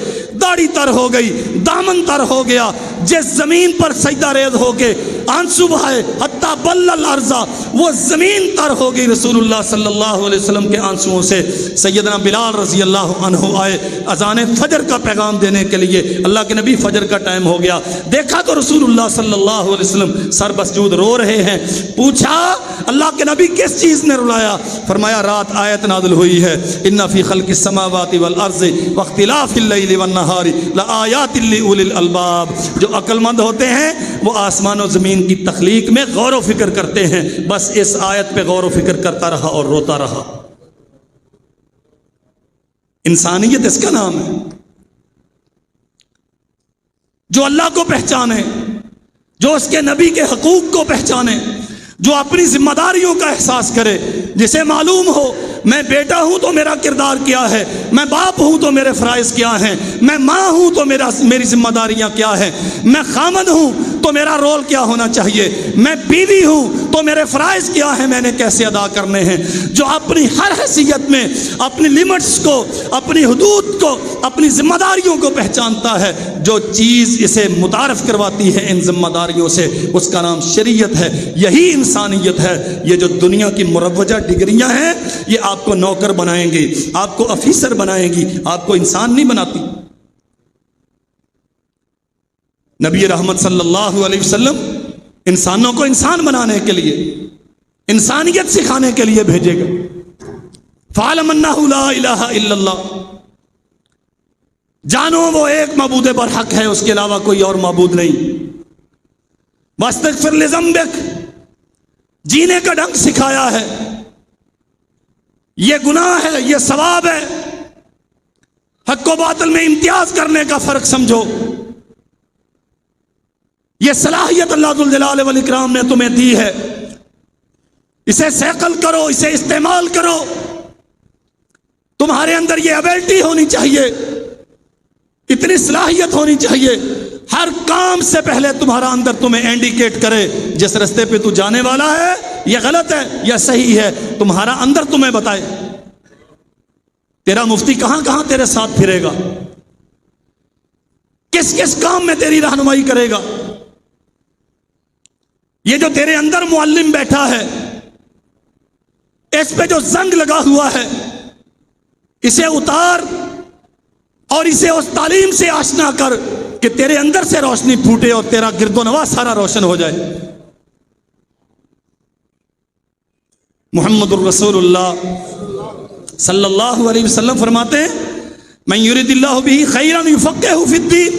داڑھی تر ہو گئی، دامن تر ہو گیا، جس زمین پر سجدہ ریز ہو کے آنسو بہائے حتی بل الارض، وہ زمین تر ہو گئی رسول اللہ صلی اللہ علیہ وسلم کے آنسوؤں سے۔ سیدنا بلال رضی اللہ عنہ آئے اذان فجر کا پیغام دینے کے لیے، اللہ کے نبی فجر کا ٹائم ہو گیا، دیکھا تو رسول اللہ صلی اللہ علیہ وسلم سر مسجود رو رہے ہیں۔ پوچھا اللہ کے نبی کس چیز نے رلایا؟ فرمایا رات آیت نازل ہوئی ہے، ان فی خلق السماوات والارض واختلاف اللیل والنہار لآیات لأولی الالباب۔ جو عقل مند ہوتے ہیں وہ آسمان و زمین کی تخلیق میں غور و فکر کرتے ہیں۔ بس اس آیت پہ غور و فکر کرتا رہا اور روتا رہا۔ انسانیت اس کا نام ہے۔ جو اللہ کو پہچانے، جو اس کے نبی کے حقوق کو پہچانے، جو اپنی ذمہ داریوں کا احساس کرے، جسے معلوم ہو میں بیٹا ہوں تو میرا کردار کیا ہے، میں باپ ہوں تو میرے فرائض کیا ہیں، میں ماں ہوں تو میری ذمہ داریاں کیا ہیں، میں خامد ہوں تو میرا رول کیا ہونا چاہیے، میں بیوی ہوں تو میرے فرائض کیا ہیں، میں نے کیسے ادا کرنے ہیں۔ جو اپنی ہر حیثیت میں اپنی لیمٹس کو، اپنی حدود کو، اپنی ذمہ داریوں کو پہچانتا ہے، جو چیز اسے متعارف کرواتی ہے ان ذمہ داریوں سے، اس کا نام شریعت ہے۔ یہی انسانیت ہے۔ یہ جو دنیا کی مروجہ ڈگریاں ہیں یہ آپ کو نوکر بنائیں گی، آپ کو افیسر بنائیں گی، آپ کو انسان نہیں بناتی۔ نبی رحمت صلی اللہ علیہ وسلم انسانوں کو انسان بنانے کے لیے، انسانیت سکھانے کے لیے بھیجے گئے۔ فَعَلَمْ أَنَّهُ لَا إِلَهَ إِلَّا اللَّهُ، جانو وہ ایک معبود برحق ہے، اس کے علاوہ کوئی اور معبود نہیں۔ وَاسْتَغْفِرْ لِذَنبِكَ، جینے کا ڈھنگ سکھایا ہے۔ یہ گناہ ہے، یہ ثواب ہے، حق و باطل میں امتیاز کرنے کا فرق سمجھو۔ یہ صلاحیت اللہ ذوالجلال والاکرام نے تمہیں دی ہے، اسے سیقل کرو، اسے استعمال کرو۔ تمہارے اندر یہ ایبلٹی ہونی چاہیے، اتنی صلاحیت ہونی چاہیے، ہر کام سے پہلے تمہارا اندر تمہیں انڈیکیٹ کرے جس رستے پہ تو جانے والا ہے یہ غلط ہے یا صحیح ہے، تمہارا اندر تمہیں بتائے۔ تیرا مفتی کہاں کہاں تیرے ساتھ پھرے گا، کس کس کام میں تیری رہنمائی کرے گا۔ یہ جو تیرے اندر معلم بیٹھا ہے، اس پہ جو زنگ لگا ہوا ہے، اسے اتار اور اسے اس تعلیم سے آشنا کر کہ تیرے اندر سے روشنی پھوٹے اور تیرا گرد و نواح سارا روشن ہو جائے۔ محمد الرسول اللہ صلی اللہ علیہ وسلم فرماتے ہیں من یرید اللہ بہ خیرا یفقہہ فی الدین۔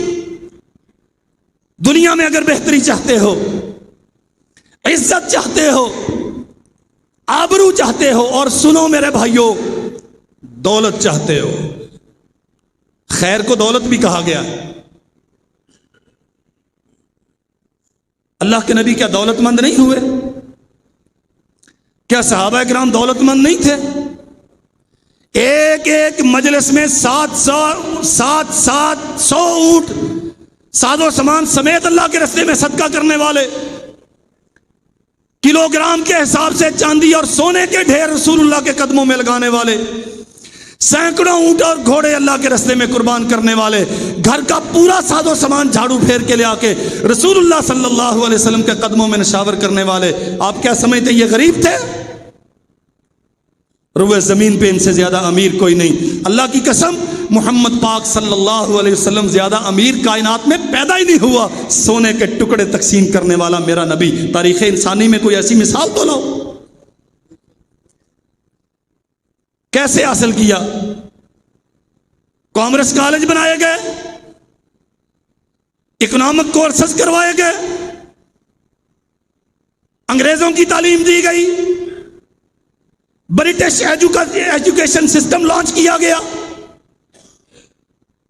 دنیا میں اگر بہتری چاہتے ہو، عزت چاہتے ہو، آبرو چاہتے ہو، اور سنو میرے بھائیوں، دولت چاہتے ہو، خیر کو دولت بھی کہا گیا ہے۔ اللہ کے نبی کیا دولت مند نہیں ہوئے؟ کیا صحابہ کرام دولت مند نہیں تھے؟ ایک ایک مجلس میں 700 اونٹ ساز و سامان سمیت اللہ کے راستے میں صدقہ کرنے والے، کلو گرام کے حساب سے چاندی اور سونے کے ڈھیر رسول اللہ کے قدموں میں لگانے والے، سینکڑوں اونٹ اور گھوڑے اللہ کے راستے میں قربان کرنے والے، گھر کا پورا ساز و سامان جھاڑو پھیر کے لے آ کے رسول اللہ صلی اللہ علیہ وسلم کے قدموں میں نشاور کرنے والے۔ آپ کیا سمجھتے یہ غریب تھے؟ روئے زمین پہ ان سے زیادہ امیر کوئی نہیں۔ اللہ کی قسم، محمد پاک صلی اللہ علیہ وسلم زیادہ امیر کائنات میں پیدا ہی نہیں ہوا۔ سونے کے ٹکڑے تقسیم کرنے والا میرا نبی، تاریخ انسانی میں کوئی ایسی مثال تو لاؤ۔ کیسے حاصل کیا؟ کامرس کالج بنائے گئے، اکنامک کورسز کروائے گئے، انگریزوں کی تعلیم دی گئی، برٹش ایجوکیشن سسٹم لانچ کیا گیا؟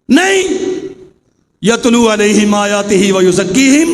نہیں۔ یتلو علیہم آیاتہ ویزکیہم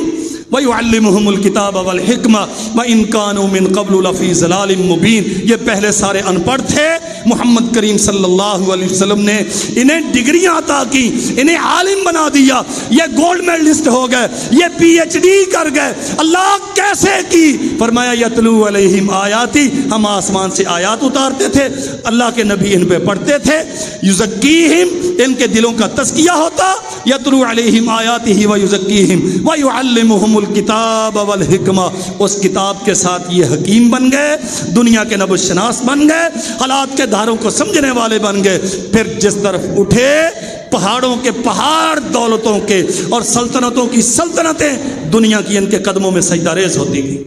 وَيُعَلِّمُهُمُ الْكِتَابَ وَالْحِكْمَةَ وَإِنْ كَانُوا مِنْ قَبْلُ لَفِي ضَلَالٍ مُبِينٍ۔ یہ پہلے سارے ان پڑھ تھے، محمد کریم صلی اللہ علیہ وسلم نے انہیں ڈگریاں عطا کی، انہیں عالم بنا دیا، یہ گولڈ میڈلسٹ ہو گئے، یہ پی ایچ ڈی کر گئے۔ اللہ کیسے کی؟ فرمایا یتلو علیہم آیاتی، ہم آسمان سے آیات اتارتے تھے، اللہ کے نبی ان پہ پڑھتے تھے، یزکیہم، ان کے دلوں کا تزکیہ ہوتا، یتلو علیہم آیاتہ ویزکیہم ویعلمہم الکتاب والحکمہ، اس کتاب کے ساتھ یہ حکیم بن گئے، دنیا کے نبو شناس بن گئے، حالات کے دھاروں کو سمجھنے والے بن گئے۔ پھر جس طرف اٹھے پہاڑوں کے پہاڑ دولتوں کے اور سلطنتوں کی سلطنتیں دنیا کی ان کے قدموں میں سجدہ ریز ہوتی گئی۔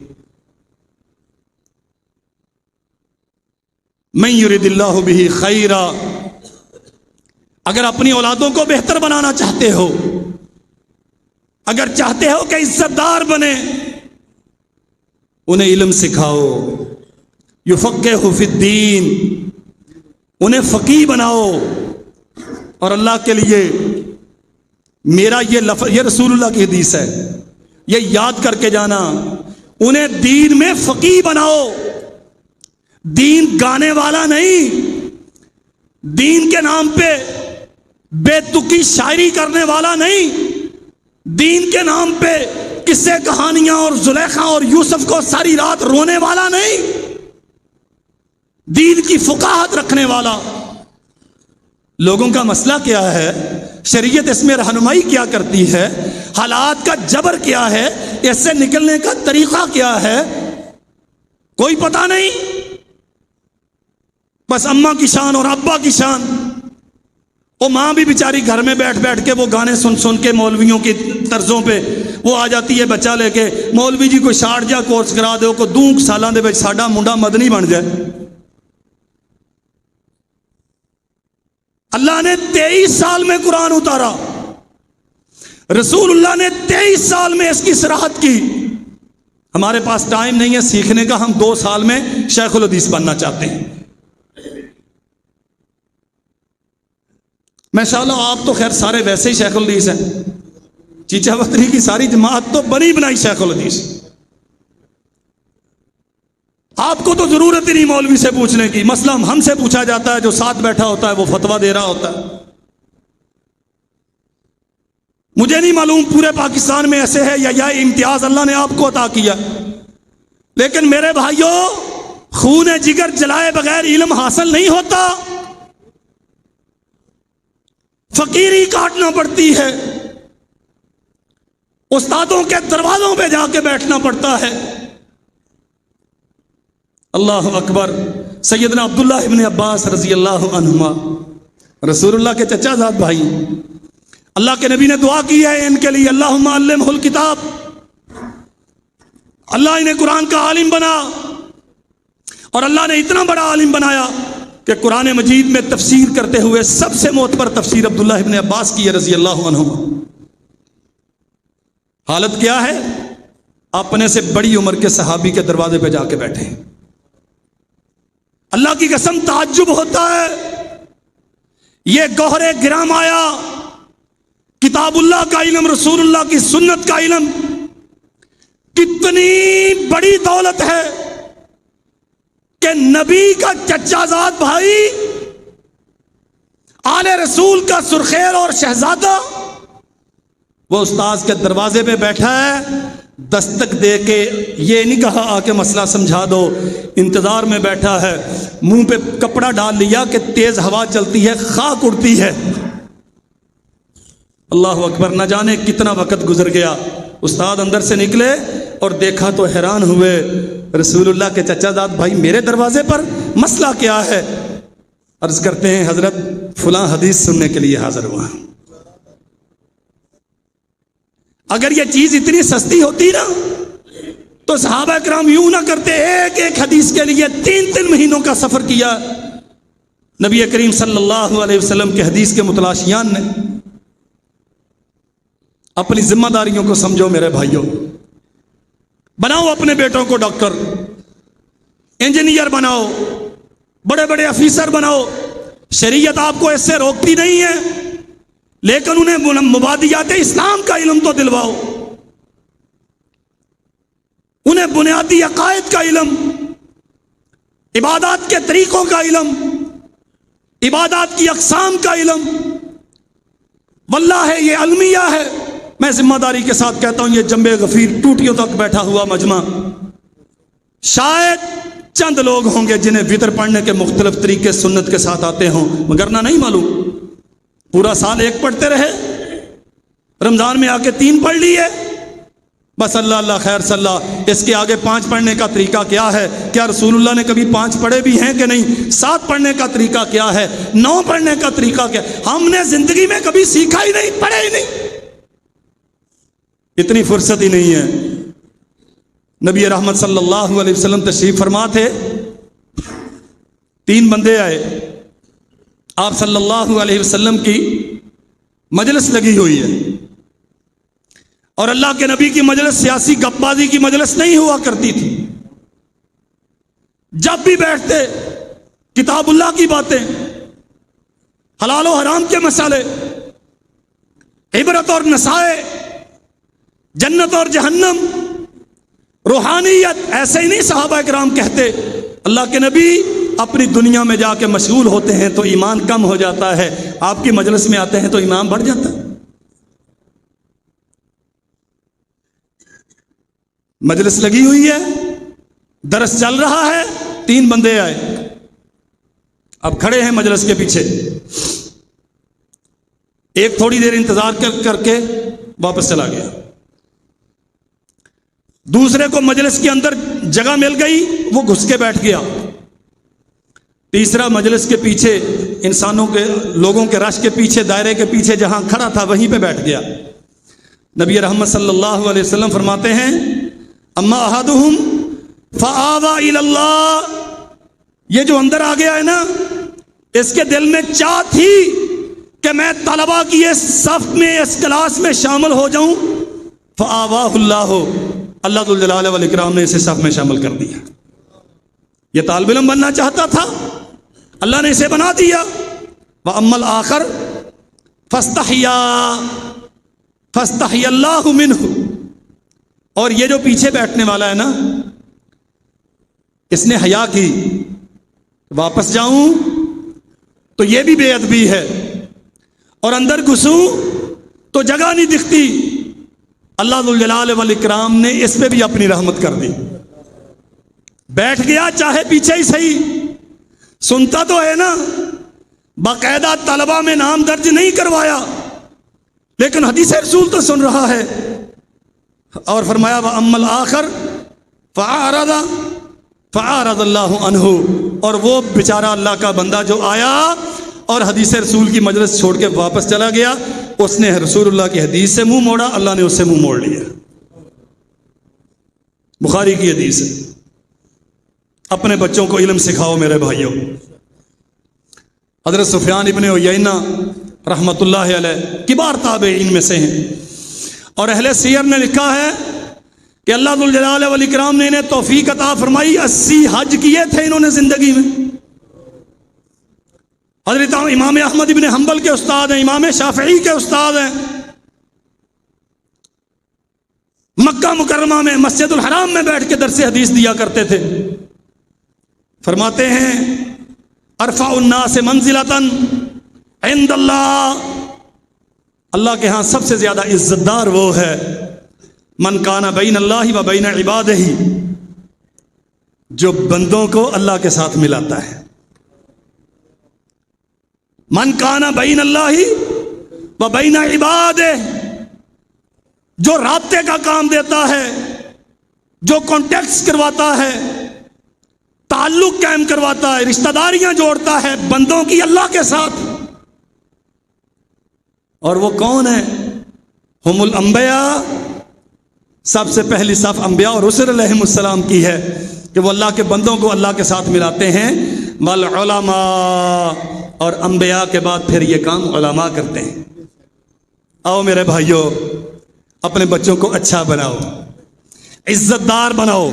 من یرید اللہ بہ خیرا، اگر اپنی اولادوں کو بہتر بنانا چاہتے ہو، اگر چاہتے ہو کہ عزت دار بنے، انہیں علم سکھاؤ، یفقہہ فی الدین، انہیں فقیہ بناؤ۔ اور اللہ کے لیے میرا یہ لفظ، یہ رسول اللہ کی حدیث ہے، یہ یاد کر کے جانا، انہیں دین میں فقیہ بناؤ۔ دین گانے والا نہیں، دین کے نام پہ بے تکی شاعری کرنے والا نہیں، دین کے نام پہ قصے کہانیاں اور زلیخا اور یوسف کو ساری رات رونے والا نہیں، دین کی فقاہت رکھنے والا۔ لوگوں کا مسئلہ کیا ہے، شریعت اس میں رہنمائی کیا کرتی ہے، حالات کا جبر کیا ہے، اس سے نکلنے کا طریقہ کیا ہے، کوئی پتہ نہیں۔ بس اماں کی شان اور ابا کی شان، وہ ماں بھی بیچاری گھر میں بیٹھ بیٹھ کے وہ گانے سن سن کے مولویوں کی طرزوں پہ وہ آ جاتی ہے بچہ لے کے، مولوی جی کوئی 60 جا کورس کرا دو کو 2 سالاں دے وچ ساڈا منڈا مدنی بن جائے۔ اللہ نے 23 سال میں قرآن اتارا، رسول اللہ نے 23 سال میں اس کی صراحت کی۔ ہمارے پاس ٹائم نہیں ہے سیکھنے کا، ہم 2 سال میں شیخ الحدیث بننا چاہتے ہیں۔ ماشاءاللہ آپ تو خیر سارے ویسے ہی شیخ الحدیث ہیں، چیچا وطنی کی ساری جماعت تو بنی بنائی شیخ الحدیث۔ آپ کو تو ضرورت ہی نہیں مولوی سے پوچھنے کی، مسئلہ ہم سے پوچھا جاتا ہے، جو ساتھ بیٹھا ہوتا ہے وہ فتویٰ دے رہا ہوتا ہے۔ مجھے نہیں معلوم پورے پاکستان میں ایسے ہے یا یہ امتیاز اللہ نے آپ کو عطا کیا، لیکن میرے بھائیوں خون جگر جلائے بغیر علم حاصل نہیں ہوتا، فقیری کاٹنا پڑتی ہے، استادوں کے دروازوں پہ جا کے بیٹھنا پڑتا ہے۔ اللہ اکبر۔ سیدنا عبداللہ ابن عباس رضی اللہ عنہما، رسول اللہ کے چچا زاد بھائی، اللہ کے نبی نے دعا کی ہے ان کے لیے، اللہم علمہ الکتاب، اللہ انہیں قرآن کا عالم بنا، اور اللہ نے اتنا بڑا عالم بنایا کہ قرآن مجید میں تفسیر کرتے ہوئے سب سے معتبر تفسیر عبداللہ ابن عباس کی ہے رضی اللہ عنہما۔ حالت کیا ہے؟ اپنے سے بڑی عمر کے صحابی کے دروازے پہ جا کے بیٹھے۔ اللہ کی قسم تعجب ہوتا ہے، یہ گوہر گرام آیا، کتاب اللہ کا علم، رسول اللہ کی سنت کا علم، کتنی بڑی دولت ہے کہ نبی کا چچا زاد بھائی، آل رسول کا سرخیر اور شہزادہ، وہ استاذ کے دروازے پہ بیٹھا ہے، دستک دے کے یہ نہیں کہا آ کے مسئلہ سمجھا دو، انتظار میں بیٹھا ہے، منہ پہ کپڑا ڈال لیا کہ تیز ہوا چلتی ہے، خاک اڑتی ہے۔ اللہ اکبر، نہ جانے کتنا وقت گزر گیا، استاد اندر سے نکلے اور دیکھا تو حیران ہوئے، رسول اللہ کے چچا زاد بھائی میرے دروازے پر، مسئلہ کیا ہے؟ عرض کرتے ہیں حضرت فلاں حدیث سننے کے لیے حاضر ہوا۔ اگر یہ چیز اتنی سستی ہوتی نا تو صحابہ کرام یوں نہ کرتے، ایک ایک حدیث کے لیے 3 مہینوں کا سفر کیا نبی کریم صلی اللہ علیہ وسلم کے حدیث کے متلاشیان نے۔ اپنی ذمہ داریوں کو سمجھو میرے بھائیوں، بناؤ اپنے بیٹوں کو ڈاکٹر، انجینئر بناؤ، بڑے بڑے افیسر بناؤ، شریعت آپ کو اس سے روکتی نہیں ہے، لیکن انہیں مبادیات اسلام کا علم تو دلواؤ۔ انہیں بنیادی عقائد کا علم، عبادات کے طریقوں کا علم، عبادات کی اقسام کا علم، واللہ ہے یہ المیہ ہے۔ میں ذمہ داری کے ساتھ کہتا ہوں، یہ جنبے غفیر ٹوٹیوں تک بیٹھا ہوا مجمع، شاید چند لوگ ہوں گے جنہیں وتر پڑھنے کے مختلف طریقے سنت کے ساتھ آتے ہوں، مگر نہ نہیں معلوم۔ پورا سال ایک پڑھتے رہے، رمضان میں آ کے 3 پڑھ لیے، بس اللہ اللہ خیر صلی اللہ۔ اس کے آگے 5 پڑھنے کا طریقہ کیا ہے؟ کیا رسول اللہ نے کبھی 5 پڑھے بھی ہیں کہ نہیں؟ 7 پڑھنے کا طریقہ کیا ہے؟ 9 پڑھنے کا طریقہ کیا؟ ہم نے زندگی میں کبھی سیکھا ہی نہیں، پڑھے ہی نہیں، اتنی فرصت ہی نہیں ہے۔ نبی رحمت صلی اللہ علیہ وسلم تشریف فرما تھے، 3 بندے آئے، آپ صلی اللہ علیہ وسلم کی مجلس لگی ہوئی ہے، اور اللہ کے نبی کی مجلس سیاسی گپ بازی کی مجلس نہیں ہوا کرتی تھی۔ جب بھی بیٹھتے کتاب اللہ کی باتیں، حلال و حرام کے مسئلے، عبرت اور نصائح، جنت اور جہنم، روحانیت، ایسے ہی نہیں صحابہ کرام کہتے۔ اللہ کے نبی اپنی دنیا میں جا کے مشغول ہوتے ہیں تو ایمان کم ہو جاتا ہے، آپ کی مجلس میں آتے ہیں تو ایمان بڑھ جاتا ہے۔ مجلس لگی ہوئی ہے، درس چل رہا ہے، 3 بندے آئے، اب کھڑے ہیں مجلس کے پیچھے۔ ایک تھوڑی دیر انتظار کر کے واپس چلا گیا، دوسرے کو مجلس کے اندر جگہ مل گئی، وہ گھس کے بیٹھ گیا، تیسرا مجلس کے پیچھے، انسانوں کے، لوگوں کے رش کے پیچھے، دائرے کے پیچھے جہاں کھڑا تھا وہیں پہ بیٹھ گیا۔ نبی رحمت صلی اللہ علیہ وسلم فرماتے ہیں، اما احدہم فآوى الی اللہ، یہ جو اندر آ گیا ہے نا، اس کے دل میں چاہ تھی کہ میں طلبہ کی اس صف میں، اس کلاس میں شامل ہو جاؤں، فآواہ اللہ، اللہ ذو الجلال والاکرام نے اسے صف میں شامل کر دیا۔ یہ طالب علم بننا چاہتا تھا، اللہ نے اسے بنا دیا۔ وَأَمَّا الْآخَرُ فَاسْتَحْيَا اللَّهُ مِنْهُ، اور یہ جو پیچھے بیٹھنے والا ہے نا، اس نے حیا کی، واپس جاؤں تو یہ بھی بے ادبی ہے، اور اندر گھسوں تو جگہ نہیں دکھتی۔ اللہ ذو الجلال والاکرام نے اس پہ بھی اپنی رحمت کر دی، بیٹھ گیا چاہے پیچھے ہی صحیح، سنتا تو ہے نا، باقاعدہ طلبہ میں نام درج نہیں کروایا، لیکن حدیث رسول تو سن رہا ہے۔ اور فرمایا وَأَمَّا الْآخَرُ فَأَعْرَضَ اللَّهُ عَنْهُ، اور وہ بیچارہ اللہ کا بندہ جو آیا اور حدیث رسول کی مجلس چھوڑ کے واپس چلا گیا، اس نے رسول اللہ کی حدیث سے منہ موڑا، اللہ نے اس سے منہ موڑ لیا۔ بخاری کی حدیث ہے۔ اپنے بچوں کو علم سکھاؤ میرے بھائیوں۔ حضرت سفیان ابن عیینہ رحمت اللہ علیہ کبار تابعین میں سے ہیں، اور اہل سیر نے لکھا ہے کہ اللہ ذو الجلال والاکرام نے انہیں توفیق عطا فرمائی، 80 حج کیے تھے انہوں نے زندگی میں۔ حضرت امام احمد ابن حنبل کے استاد ہیں، امام شافعی کے استاد ہیں، مکہ مکرمہ میں مسجد الحرام میں بیٹھ کے درس حدیث دیا کرتے تھے۔ فرماتے ہیں ارفع الناس منزلۃ عند اللہ، اللہ کے ہاں سب سے زیادہ عزت دار وہ ہے من کان بین اللہ و بین عبادہ، جو بندوں کو اللہ کے ساتھ ملاتا ہے۔ من کان بین اللہ و بین عبادہ، جو رابطے کا کام دیتا ہے، جو کانٹیکٹس کرواتا ہے، تعلق قائم کرواتا ہے، رشتہ داریاں جوڑتا ہے بندوں کی اللہ کے ساتھ۔ اور وہ کون ہے؟ ہم الانبیاء، سب سے پہلی صف انبیاء اور رسل علیہم السلام کی ہے کہ وہ اللہ کے بندوں کو اللہ کے ساتھ ملاتے ہیں۔ والعلماء، اور انبیاء کے بعد پھر یہ کام علماء کرتے ہیں۔ آؤ میرے بھائیوں، اپنے بچوں کو اچھا بناؤ، عزت دار بناؤ،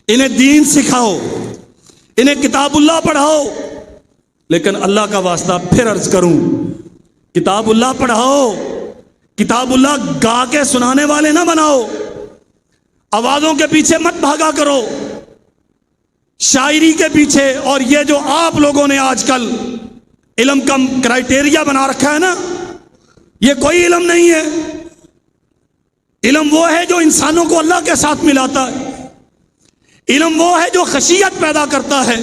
انہیں دین سکھاؤ، انہیں کتاب اللہ پڑھاؤ۔ لیکن اللہ کا واسطہ پھر عرض کروں، کتاب اللہ پڑھاؤ، کتاب اللہ گا کے سنانے والے نہ بناؤ۔ آوازوں کے پیچھے مت بھاگا کرو، شاعری کے پیچھے۔ اور یہ جو آپ لوگوں نے آج کل علم کا کرائٹیریا بنا رکھا ہے نا، یہ کوئی علم نہیں ہے۔ علم وہ ہے جو انسانوں کو اللہ کے ساتھ ملاتا ہے، علم وہ ہے جو خشیت پیدا کرتا ہے،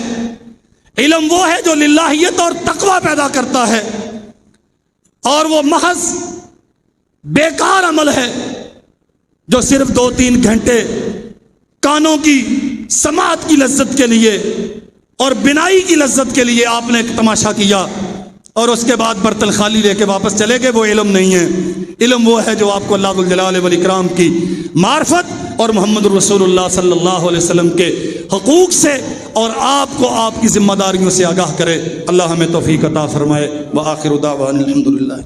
علم وہ ہے جو للہیت اور تقوی پیدا کرتا ہے، اور وہ محض بیکار عمل ہے جو صرف 2-3 گھنٹے کانوں کی سماعت کی لذت کے لیے اور بنائی کی لذت کے لیے آپ نے ایک تماشا کیا اور اس کے بعد برتن خالی لے کے واپس چلے گئے۔ وہ علم نہیں ہے۔ علم وہ ہے جو آپ کو اللہ ذوالجلال والاکرام کی معرفت اور محمد رسول اللہ صلی اللہ علیہ وسلم کے حقوق سے اور آپ کو آپ کی ذمہ داریوں سے آگاہ کرے۔ اللہ ہمیں توفیق عطا فرمائے۔ وآخر دعوانا الحمدللہ۔